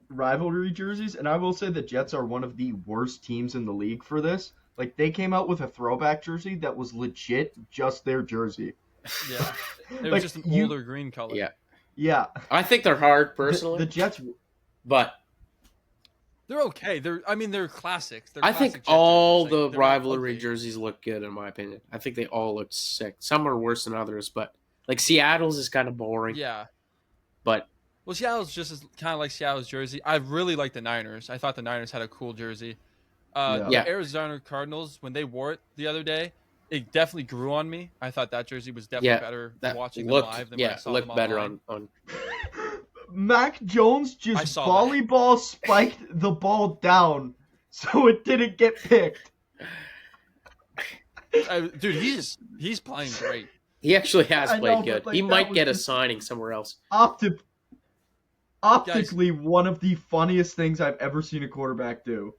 rivalry jerseys, and I will say the Jets are one of the worst teams in the league for this. Like they came out with a throwback jersey that was legit just their jersey. Yeah. It was Like, just an you- older green color. Yeah. Yeah, I think they're hard personally, the Jets. but They're okay. They're classics. They're I classic think Jet all jerseys. the Like, they're not rivalry ugly. jerseys look good in my opinion. I think they all look sick. Some are worse than others, but like Seattle's is kind of boring. Yeah. But Well, Seattle's just as kind of like Seattle's jersey. I really like the Niners. I thought the Niners had a cool jersey. Yeah. Yeah. The Arizona Cardinals, when they wore it the other day, it definitely grew on me. I thought that jersey was definitely better that watching looked them live than when I saw them looked better online. on Mac Jones I just saw that. volleyball spiked the ball down so it didn't get picked. Dude, he's playing great. He actually has I played know, good. but, like, He that might was get a just- signing somewhere else. Optically, one of the funniest things I've ever seen a quarterback do.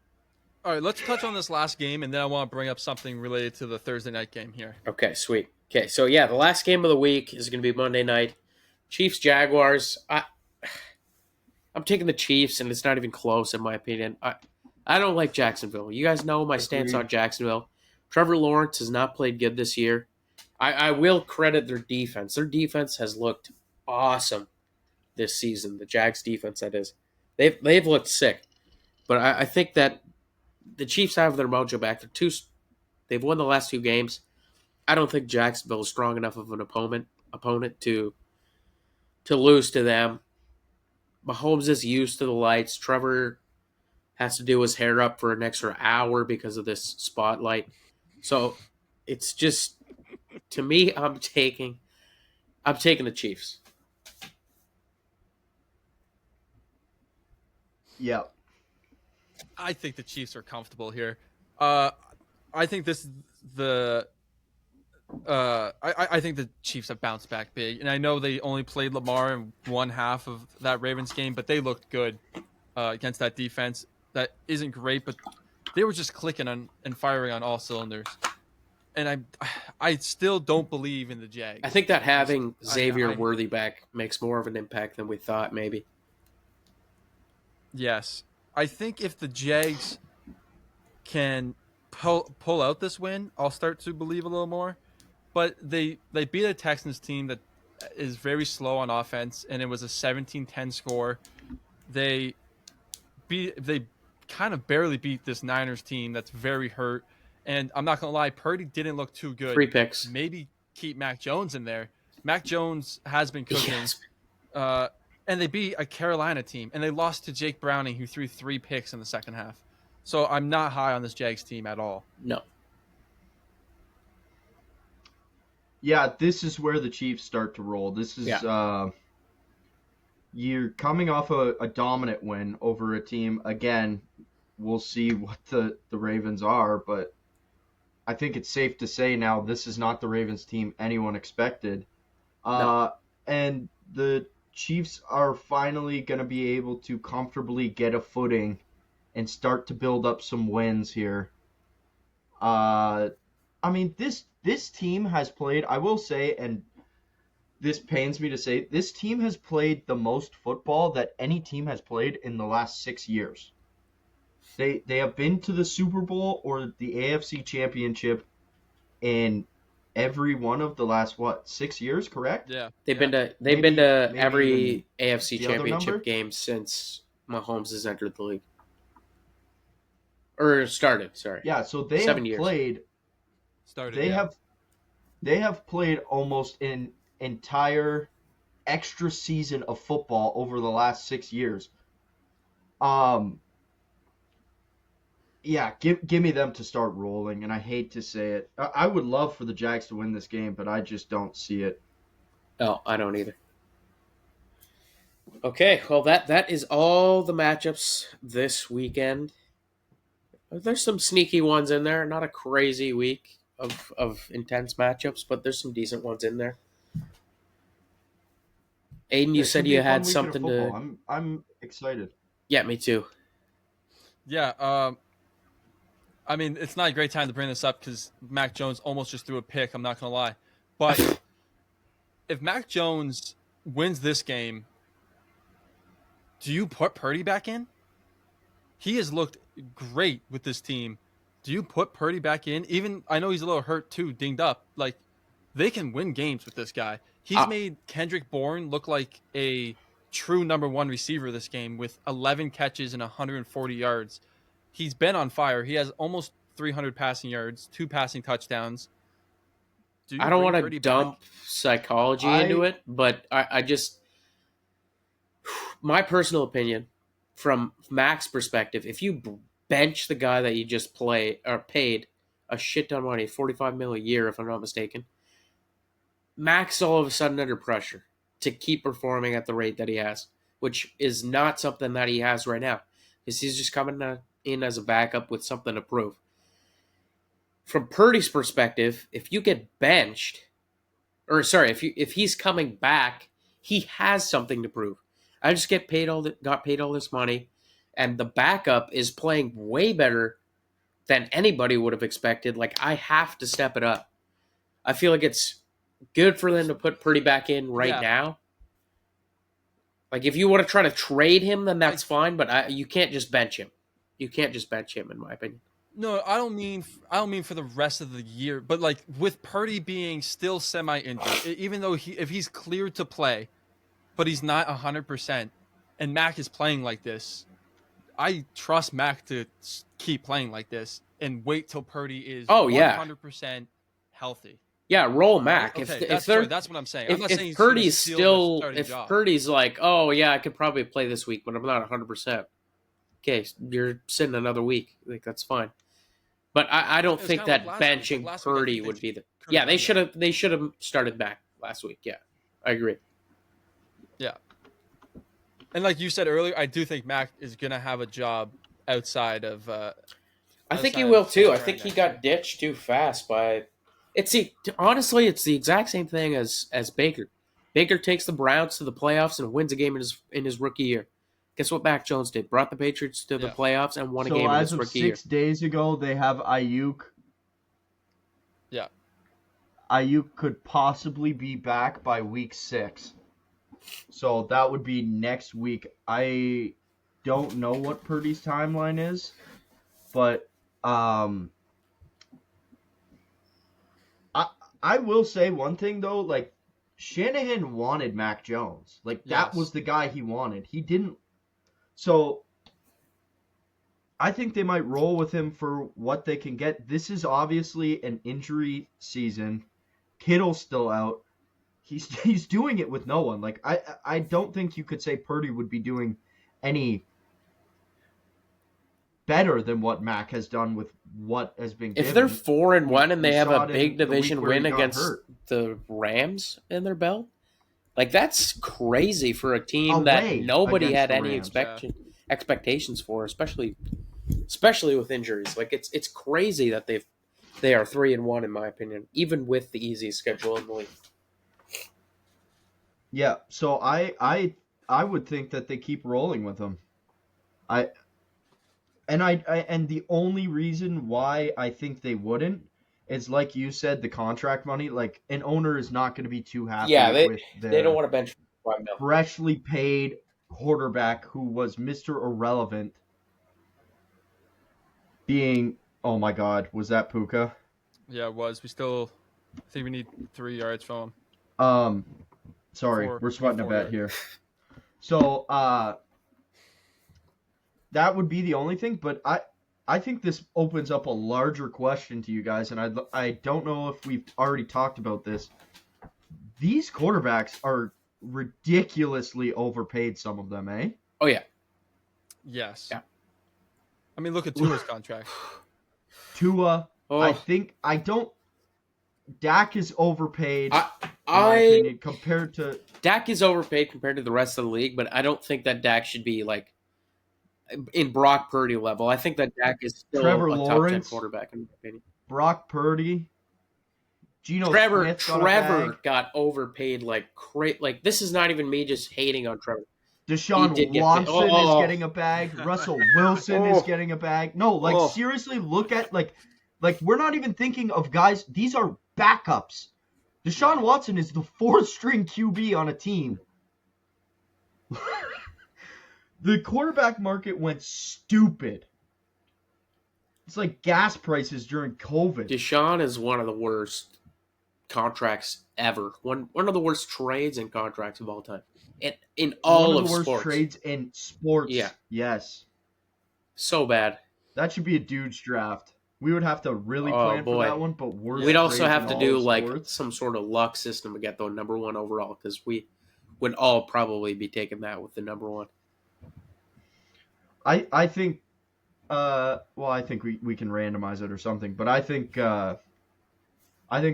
All right, let's touch on this last game, and then I want to bring up something related to the Thursday night game here. Okay, sweet. Okay, so yeah, the last game of the week is going to be Monday night. Chiefs Jaguars. I'm taking the Chiefs, and it's not even close in my opinion. I don't like Jacksonville. You guys know my stance Agreed. on Jacksonville. Trevor Lawrence has not played good this year. I will credit their defense. Their defense has looked awesome this season. The Jags defense, that is. They've looked sick. But I think that the Chiefs have their mojo back. They've won the last 2 games. I don't think Jacksonville is strong enough of an opponent to lose to them. Mahomes is used to the lights. Trevor has to do his hair up for an extra hour because of this spotlight. So it's just, to me, I'm taking the Chiefs. Yeah. I think the Chiefs are comfortable here. I think this the. I think the Chiefs have bounced back big, and I know they only played Lamar in one half of that Ravens game, but they looked good against that defense. That isn't great, but they were just clicking on and firing on all cylinders. And I still don't believe in the Jags. I think that having I- Xavier I- Worthy back makes more of an impact than we thought, maybe. Yes, I think if the Jags can pull out this win, I'll start to believe a little more. But they beat a Texans team that is very slow on offense, and it was a 17-10 score. They kind of barely beat this Niners team that's very hurt. And I'm not gonna lie, Purdy didn't look too good. 3 picks. Maybe keep Mac Jones in there. Mac Jones has been cooking. Yes. And they beat a Carolina team, and they lost to Jake Browning, who threw 3 picks in the second half. So I'm not high on this Jags team at all. No. Yeah, this is where the Chiefs start to roll. This is you're coming off a dominant win over a team. Again, we'll see what the Ravens are, but I think it's safe to say now this is not the Ravens team anyone expected. No. And the Chiefs are finally going to be able to comfortably get a footing and start to build up some wins here. I mean, this team has played, I will say, and this pains me to say, this team has played the most football that any team has played in the last 6 years. They have been to the Super Bowl or the AFC Championship in every one of the last 6 years, correct? Yeah. They've been to Maybe every AFC the other number? Championship game since Mahomes has entered the league. Or started, sorry. Yeah, so they 7 have years. played Started. they have played almost an entire extra season of football over the last 6 years. Yeah, give me them to start rolling, and I hate to say it. I would love for the Jags to win this game, but I just don't see it. No, I don't either. Okay, well that is all the matchups this weekend. There's some sneaky ones in there. Not a crazy week of intense matchups, but there's some decent ones in there. Aiden, you It said should be you a fun had weekend of something to. football. I'm excited. Yeah, me too. Yeah. I mean, it's not a great time to bring this up because Mac Jones almost just threw a pick. I'm not going to lie. But if Mac Jones wins this game, do you put Purdy back in? He has looked great with this team. Do you put Purdy back in? Even I know he's a little hurt too, dinged up. Like, they can win games with this guy. He's made Kendrick Bourne look like a true number one receiver this game with 11 catches and 140 yards. He's been on fire. He has almost 300 passing yards, 2 passing touchdowns. I don't want to dump psychology into it, but I just, my personal opinion, from Mac's perspective, if you bench the guy that you just paid a shit ton of money, $45 million a year, if I'm not mistaken, Mac's all of a sudden under pressure to keep performing at the rate that he has, which is not something that he has right now, because he's just coming in as a backup with something to prove. From Purdy's perspective, if you get benched, if he's coming back, he has something to prove. I just got paid all this money, and the backup is playing way better than anybody would have expected. Like, I have to step it up. I feel like it's good for them to put Purdy back in now. Like, if you want to try to trade him, then that's fine, but you can't just bench him. You can't just bench him, in my opinion. No, I don't mean for the rest of the year, but like with Purdy being still semi-injured, even though if he's cleared to play, but he's not 100%, and Mac is playing like this, I trust Mac to keep playing like this and wait till Purdy is 100% healthy. Yeah, roll Mac. Okay, that's what I'm saying. I'm not saying if Purdy's like, oh yeah, I could probably play this week, but I'm not 100%. Okay, you're sitting another week. Like, that's fine. But I don't think that benching Purdy would be the. Yeah, they should have started back last week. Yeah, I agree. Yeah, and like you said earlier, I do think Mac is gonna have a job outside of. I think he will too. I think he got ditched too fast by. Honestly, it's the exact same thing as Baker. Baker takes the Browns to the playoffs and wins a game in his rookie year. Guess what Mac Jones did? Brought the Patriots to the playoffs and won a game in his rookie year. So as of 6 days ago, they have Ayuk. Yeah. Ayuk could possibly be back by week 6. So that would be next week. I don't know what Purdy's timeline is, but I will say one thing though, like Shanahan wanted Mac Jones. Like that was the guy he wanted. He didn't. So I think they might roll with him for what they can get. This is obviously an injury season. Kittle's still out. He's doing it with no one. Like I don't think you could say Purdy would be doing any better than what Mac has done with what has been given. If they're 4-1 and they have a big division win against the Rams in their belt, like that's crazy for a team that nobody had any expectations for, especially with injuries. Like it's crazy that they are 3-1 in my opinion, even with the easiest schedule in the league. Yeah, so I would think that they keep rolling with them. And the only reason why I think they wouldn't is, like you said, the contract money. Like, an owner is not going to be too happy with they don't want to bench freshly paid quarterback who was Mr. Irrelevant being, oh my God, was that Puka? Yeah, it was. I think we need 3 yards from him. Sorry, we're sweating a bet here. So, that would be the only thing, but I think this opens up a larger question to you guys, and I don't know if we've already talked about this. These quarterbacks are ridiculously overpaid, some of them, eh? Oh, yeah. Yes. Yeah. I mean, look at Tua's contract. Tua, Dak is overpaid, in my opinion, compared to... Dak is overpaid compared to the rest of the league, but I don't think that Dak should be, like, in Brock Purdy level. I think that Dak is still Trevor a top 10 quarterback in my opinion. Brock Purdy, Trevor got overpaid like crazy. Like, this is not even me just hating on Trevor. Deshaun did get Watson paid. is getting a bag. Russell Wilson is getting a bag. No, like seriously, look at like we're not even thinking of guys. These are backups. Deshaun Watson is the 4th string QB on a team. The quarterback market went stupid. It's like gas prices during COVID. Deshaun is one of the worst contracts ever. One of the worst trades and contracts of all time. In all one of the worst sports. trades in sports. Yeah. Yes. So bad. That should be a dude's draft. We would have to really plan for that one, but we'd also have to do like sports. some sort of luck system to get the number 1 overall, because we would all probably be taking that with the number 1. I think I think we can randomize it or something, but I think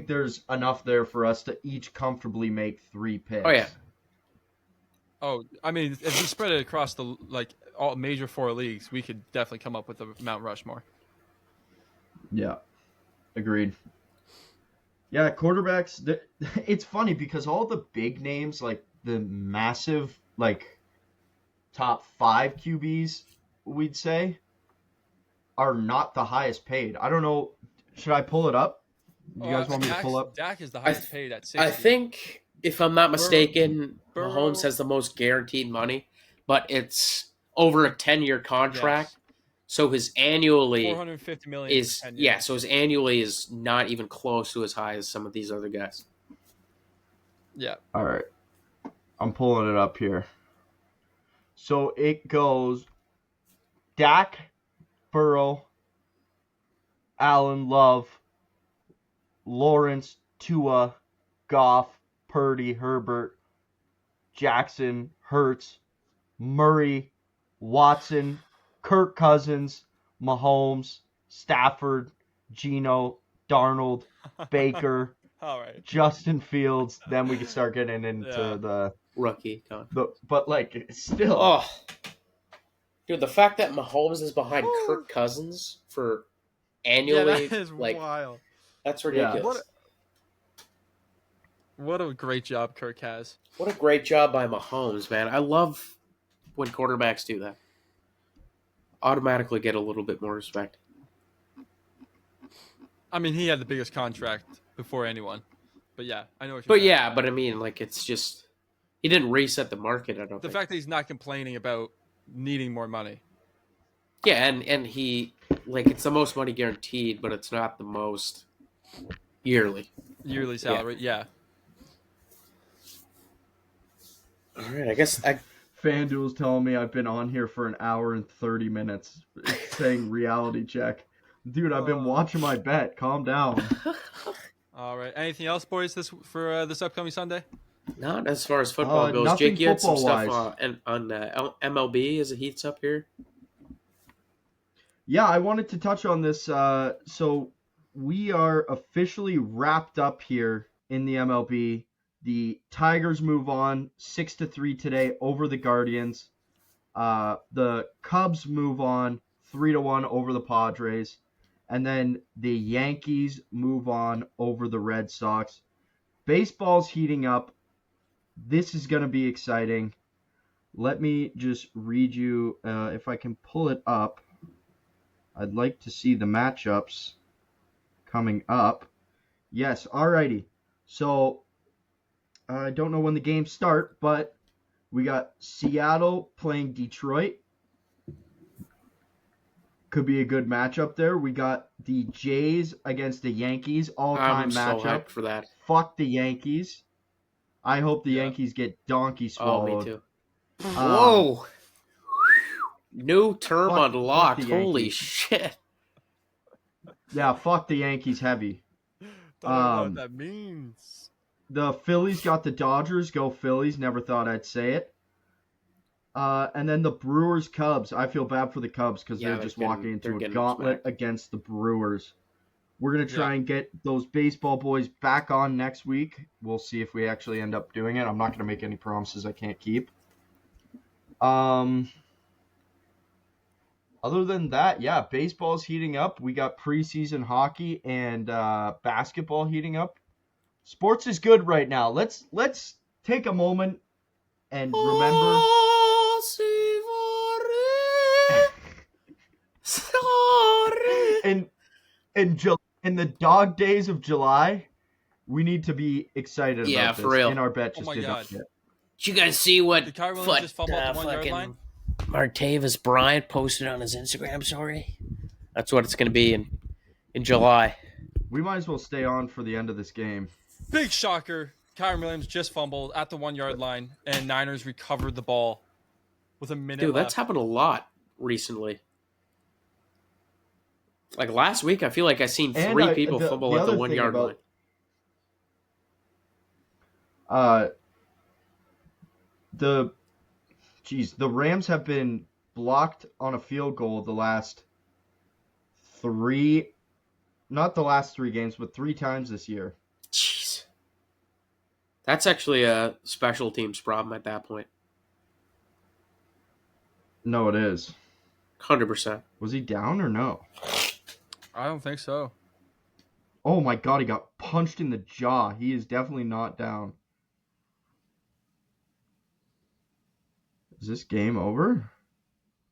there's enough there for us to each comfortably make 3 picks. Oh yeah. Oh, I mean, if we spread it across the all major 4 leagues, we could definitely come up with a Mount Rushmore. Yeah, agreed. Yeah, quarterbacks. It's funny because all the big names, like the massive, like top 5 QBs, we'd say, are not the highest paid. I don't know. Should I pull it up? You guys want me to pull up? Dak is the highest paid at 60. I think, if I'm not mistaken, Mahomes has the most guaranteed money, but it's over a 10-year contract. Yes. So his annually $450 million is so his annually is not even close to as high as some of these other guys. Yeah. All right. I'm pulling it up here. So it goes Dak, Burrow, Allen, Love, Lawrence, Tua, Goff, Purdy, Herbert, Jackson, Hurts, Murray, Watson, Kirk Cousins, Mahomes, Stafford, Geno, Darnold, Baker, All right. Justin Fields. Then we can start getting into the rookie. But like still. Oh, dude, the fact that Mahomes is behind Kirk Cousins for annually, that is wild. That's ridiculous. Yeah. What a great job Kirk has. What a great job by Mahomes, man. I love when quarterbacks do that. Automatically get a little bit more respect. I mean, he had the biggest contract before anyone. But yeah, I know what you're But saying. yeah, but I mean, like, it's just, he didn't reset the market, I don't think. The fact that he's not complaining about needing more money. Yeah, and he, like, it's the most money guaranteed, but it's not the most yearly salary, yeah. All right, I guess FanDuel's telling me I've been on here for an hour and 30 minutes. It's saying reality check. Dude, I've been watching my bet. Calm down. All right. Anything else, boys, for this upcoming Sunday? Not as far as football goes. Jake, you had some stuff on MLB as it heats up here. Yeah, I wanted to touch on this. So we are officially wrapped up here in the MLB. The Tigers move on 6-3 today over the Guardians. The Cubs move on 3-1 over the Padres. And then the Yankees move on over the Red Sox. Baseball's heating up. This is going to be exciting. Let me just read you, if I can pull it up. I'd like to see the matchups coming up. Yes, alrighty. So, I don't know when the games start, but we got Seattle playing Detroit. Could be a good matchup there. We got the Jays against the Yankees. All-time matchup. So hyped for that. Fuck the Yankees. I hope the Yankees get donkey swallowed. Oh, me too. Whoa. New term unlocked. Holy shit. Yeah, fuck the Yankees heavy. Don't know what that means. The Phillies got the Dodgers. Go Phillies. Never thought I'd say it. And then the Brewers Cubs. I feel bad for the Cubs because they're just walking into a gauntlet against the Brewers. We're going to try and get those baseball boys back on next week. We'll see if we actually end up doing it. I'm not going to make any promises I can't keep. Other than that, yeah, baseball's heating up. We got preseason hockey and basketball heating up. Sports is good right now. Let's take a moment and remember Sorry. In the dog days of July, we need to be excited Yeah, about for this. real. And our bet Oh just my did not God. hit. Did you guys see what Did Kyrie Williams just fumble at the 1 yard line? Martavis Bryant posted on his Instagram story? That's what it's going to be in July. We might as well stay on for the end of this game. Big shocker. Kyrie Williams just fumbled at the 1 yard line, and Niners recovered the ball with a minute Dude, left. that's happened a lot recently. Like last week, I feel like I seen three people fumble at the 1 yard line. The Rams have been blocked on a field goal the last not the last 3 games, but 3 times this year. Jeez. That's actually a special teams problem at that point. No, it is. 100%. Was he down or no? I don't think so. Oh my God, he got punched in the jaw. He is definitely not down. Is this game over?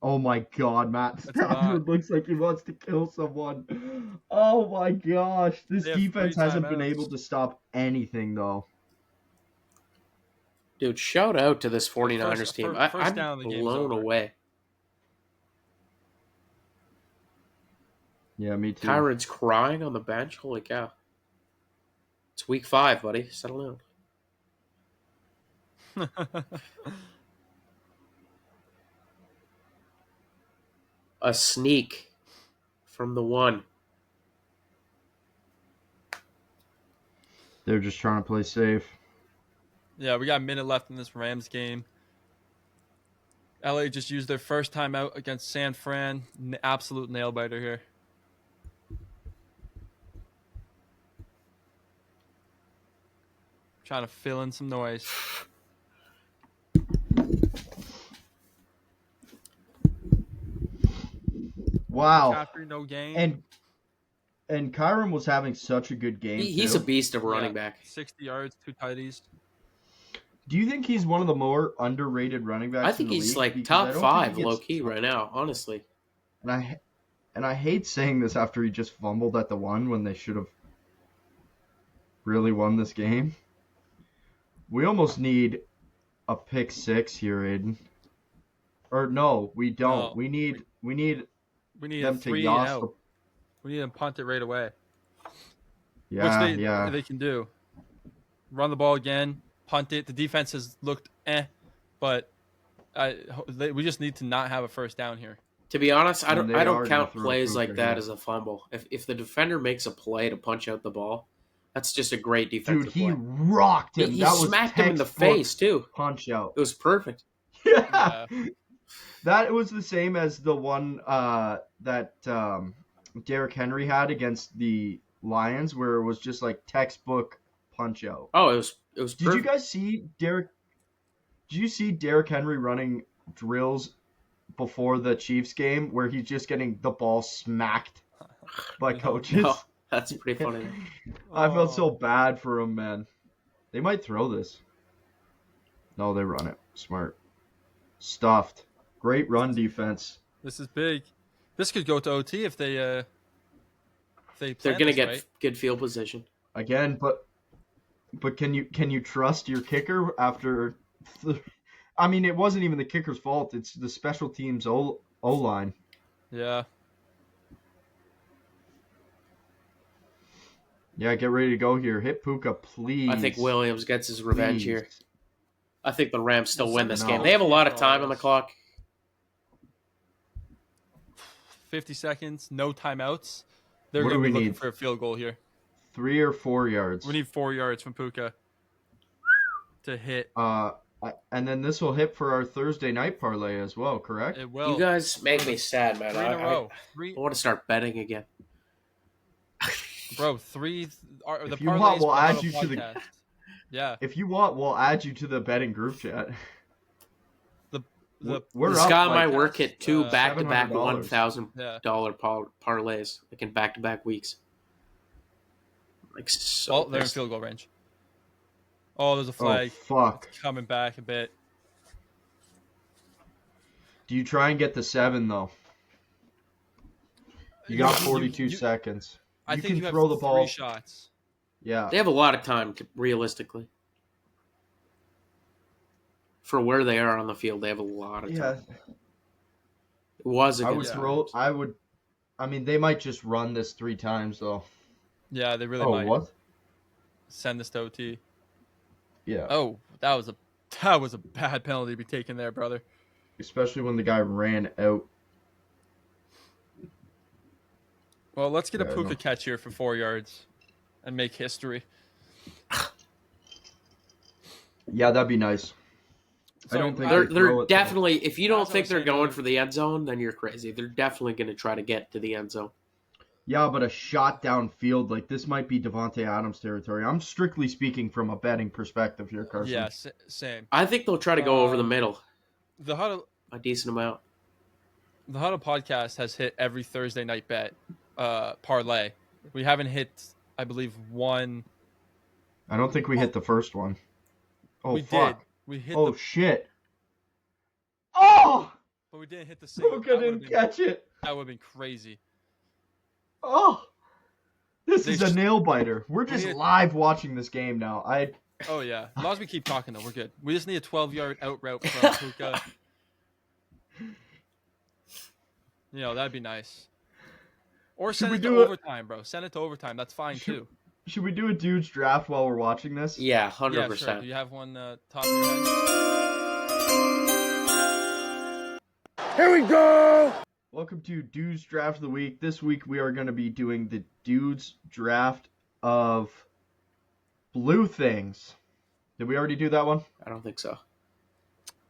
Oh my God, Matt Stafford looks like he wants to kill someone. Oh my gosh. This defense hasn't been able to stop anything, though. Dude, shout out to this 49ers team. I'm blown away. Yeah, me too. Kyron's crying on the bench. Holy cow. It's week 5, buddy. Settle down. A sneak from the 1. They're just trying to play safe. Yeah, we got a minute left in this Rams game. LA just used their first timeout against San Fran. Absolute nail biter here. Trying to fill in some noise. Wow. McCaffrey, no game. And Kyron was having such a good game. He's a beast of running back. 60 yards, 2 tighties. Do you think he's one of the more underrated running backs? I think he's like top 5 low key right now, honestly. And I hate saying this after he just fumbled at the 1 when they should have really won this game. We almost need a pick 6 here, Aiden. Or no, we don't. No, we need them a to 3 out. We need them to punt it right away. Yeah, Which they can do. Run the ball again, punt it. The defense has looked but we just need to not have a first down here. To be honest, I don't count plays like that as a fumble. If the defender makes a play to punch out the ball, that's just a great defensive play. Dude, he rocked him. He smacked him in the face too. Punch out. It was perfect. Yeah. That was the same as the one that Derrick Henry had against the Lions, where it was just like textbook punch out. Oh, it was perfect. Did you guys see Derrick? Did you see Derrick Henry running drills before the Chiefs game where he's just getting the ball smacked by coaches? No, that's pretty funny. I felt so bad for him, man. They might throw this. No, they run it. Smart. Stuffed. Great run defense. This is big. This could go to OT if they They're going to get good field position. Again, but can you trust your kicker after I mean, it wasn't even the kicker's fault. It's the special teams O-line. Yeah. Yeah, get ready to go here. Hit Puka, please. I think Williams gets his revenge here. I think the Rams still win this game. They have a lot of time on the clock. 50 seconds, no timeouts. They're going to be looking for a field goal here. 3 or 4 yards. We need 4 yards from Puka to hit. And then this will hit for our Thursday night parlay as well, correct? It will. You guys make me sad, man. 3 in a row. I want to start betting again. Bro, 3. If you want, we'll add you to the. Yeah. If you want, we'll add you to the betting group chat. This guy might work hit 2 back-to-back $1,000 parlays, like in back-to-back weeks. Like so. They're in field goal range. Oh, there's a flag. Oh, fuck. It's coming back a bit. Do you try and get the 7 though? You got 42 seconds. I think you throw have the ball. 3 shots. Yeah. They have a lot of time, realistically. For where they are on the field, they have a lot of time. It was I would against throw. I mean, they might just run this 3 times though. Yeah, they really Oh, might. what? Send this to OT. Yeah. Oh, that was a bad penalty to be taken there, brother. Especially when the guy ran out. Well, let's get a Yeah, I Puka know. catch here for 4 yards and make history. Yeah, that'd be nice. I So, don't think They're throw it, definitely. If you don't As I think was they're saying going earlier- for the end zone, then you're crazy. They're definitely going to try to get to the end zone. Yeah, but a shot downfield, like this might be Devontae Adams territory. I'm strictly speaking from a betting perspective here, Carson. Yeah, same. I think they'll try to go over the middle The Huddle a decent amount. podcast has hit every Thursday night bet parlay. We haven't hit, I believe, one. I don't think we hit the first one. Oh, we fuck. did. We hit Oh, the, shit. Oh! but we didn't hit the single. Puka didn't catch it. That would have been crazy. Oh! This They is a just- nail biter. We're just need- live watching this game now. Oh yeah. As long as we keep talking though, we're good. We just need a 12-yard out route from Puka. That'd be nice. Or send we it to do it- overtime, bro. Send it to overtime. That's fine too. Should we do a dude's draft while we're watching this? Yeah, Yeah, 100%. sure. Do you have one top of your head? Here we go! Welcome to Dude's Draft of the Week. This week we are going to be doing the Dude's Draft of Blue Things. Did we already do that one? I don't think so.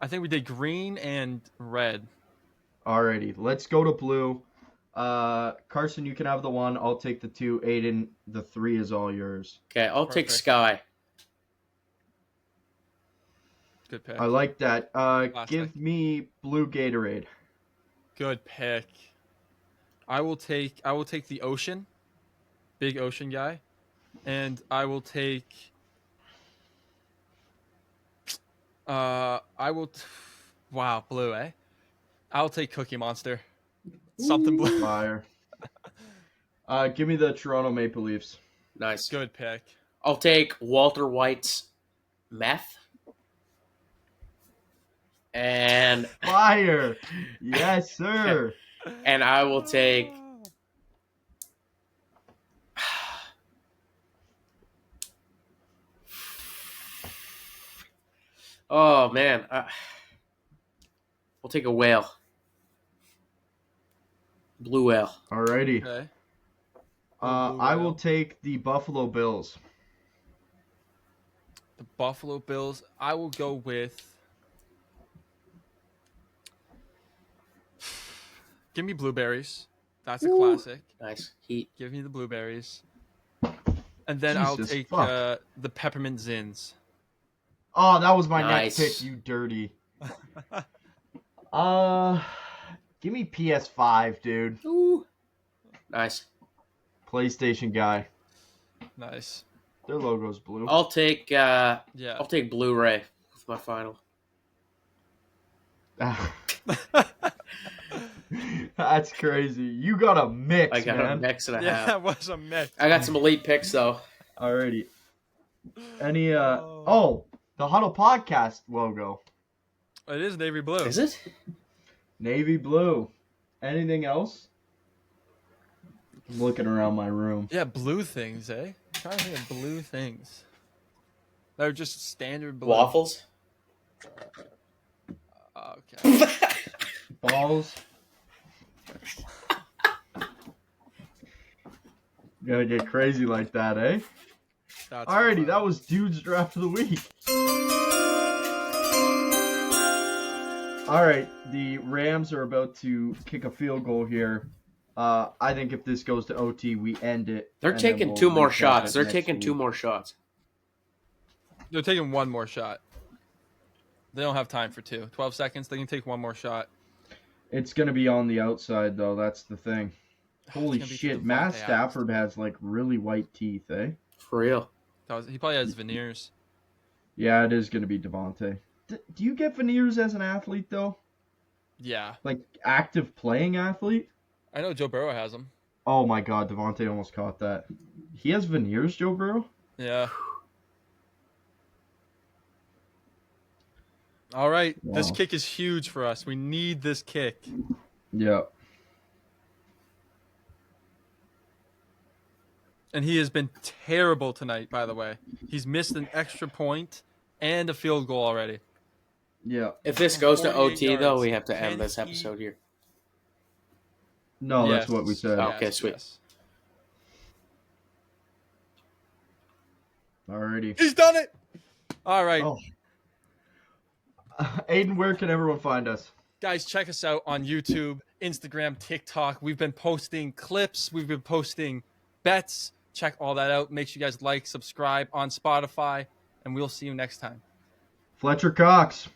I think we did green and red. Alrighty, let's go to blue. Carson, you can have the 1. I'll take the 2. Aiden, the 3 is all yours. Okay, I'll take Perfect. Sky. Good pick. I like that. Classic. Give me blue Gatorade. Good pick. I will take the ocean, big ocean guy, and I will take. Wow, blue, eh? I'll take Cookie Monster. Something blue. Fire. Give me the Toronto Maple Leafs. Nice. Good pick. I'll take Walter White's meth. And Fire. Yes, sir. I will take Oh man. We'll take a whale. Blue whale. Alrighty. Okay. I will take the Buffalo Bills. The Buffalo Bills. I will go with. Give me blueberries. That's a classic. Nice. Heat. Give me the blueberries. And then I'll Jesus take fuck. the peppermint zins. Oh, that was my Nice. next pick, you dirty. Give me PS5, dude. Ooh. Nice. PlayStation guy. Nice. Their logo's blue. I'll take Yeah. I'll take Blu-ray with my final. That's crazy. You got a mix, I got man. a mix and a Yeah, half. that was a mix. I got some elite picks though. Alrighty. Any the Huddle Podcast logo. It is navy blue. Is it? Navy blue. Anything else? I'm looking around my room. Yeah, blue things, eh? I'm trying to think of blue things. They're just standard blue. Waffles? Okay. Balls. Gotta get crazy like that, eh? That's Alrighty, fine. that was Dude's Draft of the Week. Alright, the Rams are about to kick a field goal here. I think if this goes to OT, we end it. They're and then taking we'll 2 more recap shots. it They're next taking week. 2 more shots. They're taking one more shot. They don't have time for 2. 12 seconds. They can take one more shot. It's gonna be on the outside though. That's the thing. Holy gonna be shit, Devontae Matt Adams. Stafford has like really white teeth, eh? For real. He probably has veneers. Yeah, it is gonna be Devontae. Do you get veneers as an athlete though? Yeah. Like, active playing athlete? I know Joe Burrow has him. Oh my god, Devontae almost caught that. He has veneers, Joe Burrow? Yeah. All right. Wow. This kick is huge for us. We need this kick. Yeah. And he has been terrible tonight, by the way. He's missed an extra point and a field goal already. Yeah. If this goes to 48 OT, though, yards. we have to Can end this he- episode here. No, Yes. that's what we said. Oh. Okay, sweet. Alrighty. He's done it. All right. Oh. Aiden, where can everyone find us? Guys, check us out on YouTube, Instagram, TikTok. We've been posting clips. We've been posting bets. Check all that out. Make sure you guys like, subscribe on Spotify, and we'll see you next time. Fletcher Cox.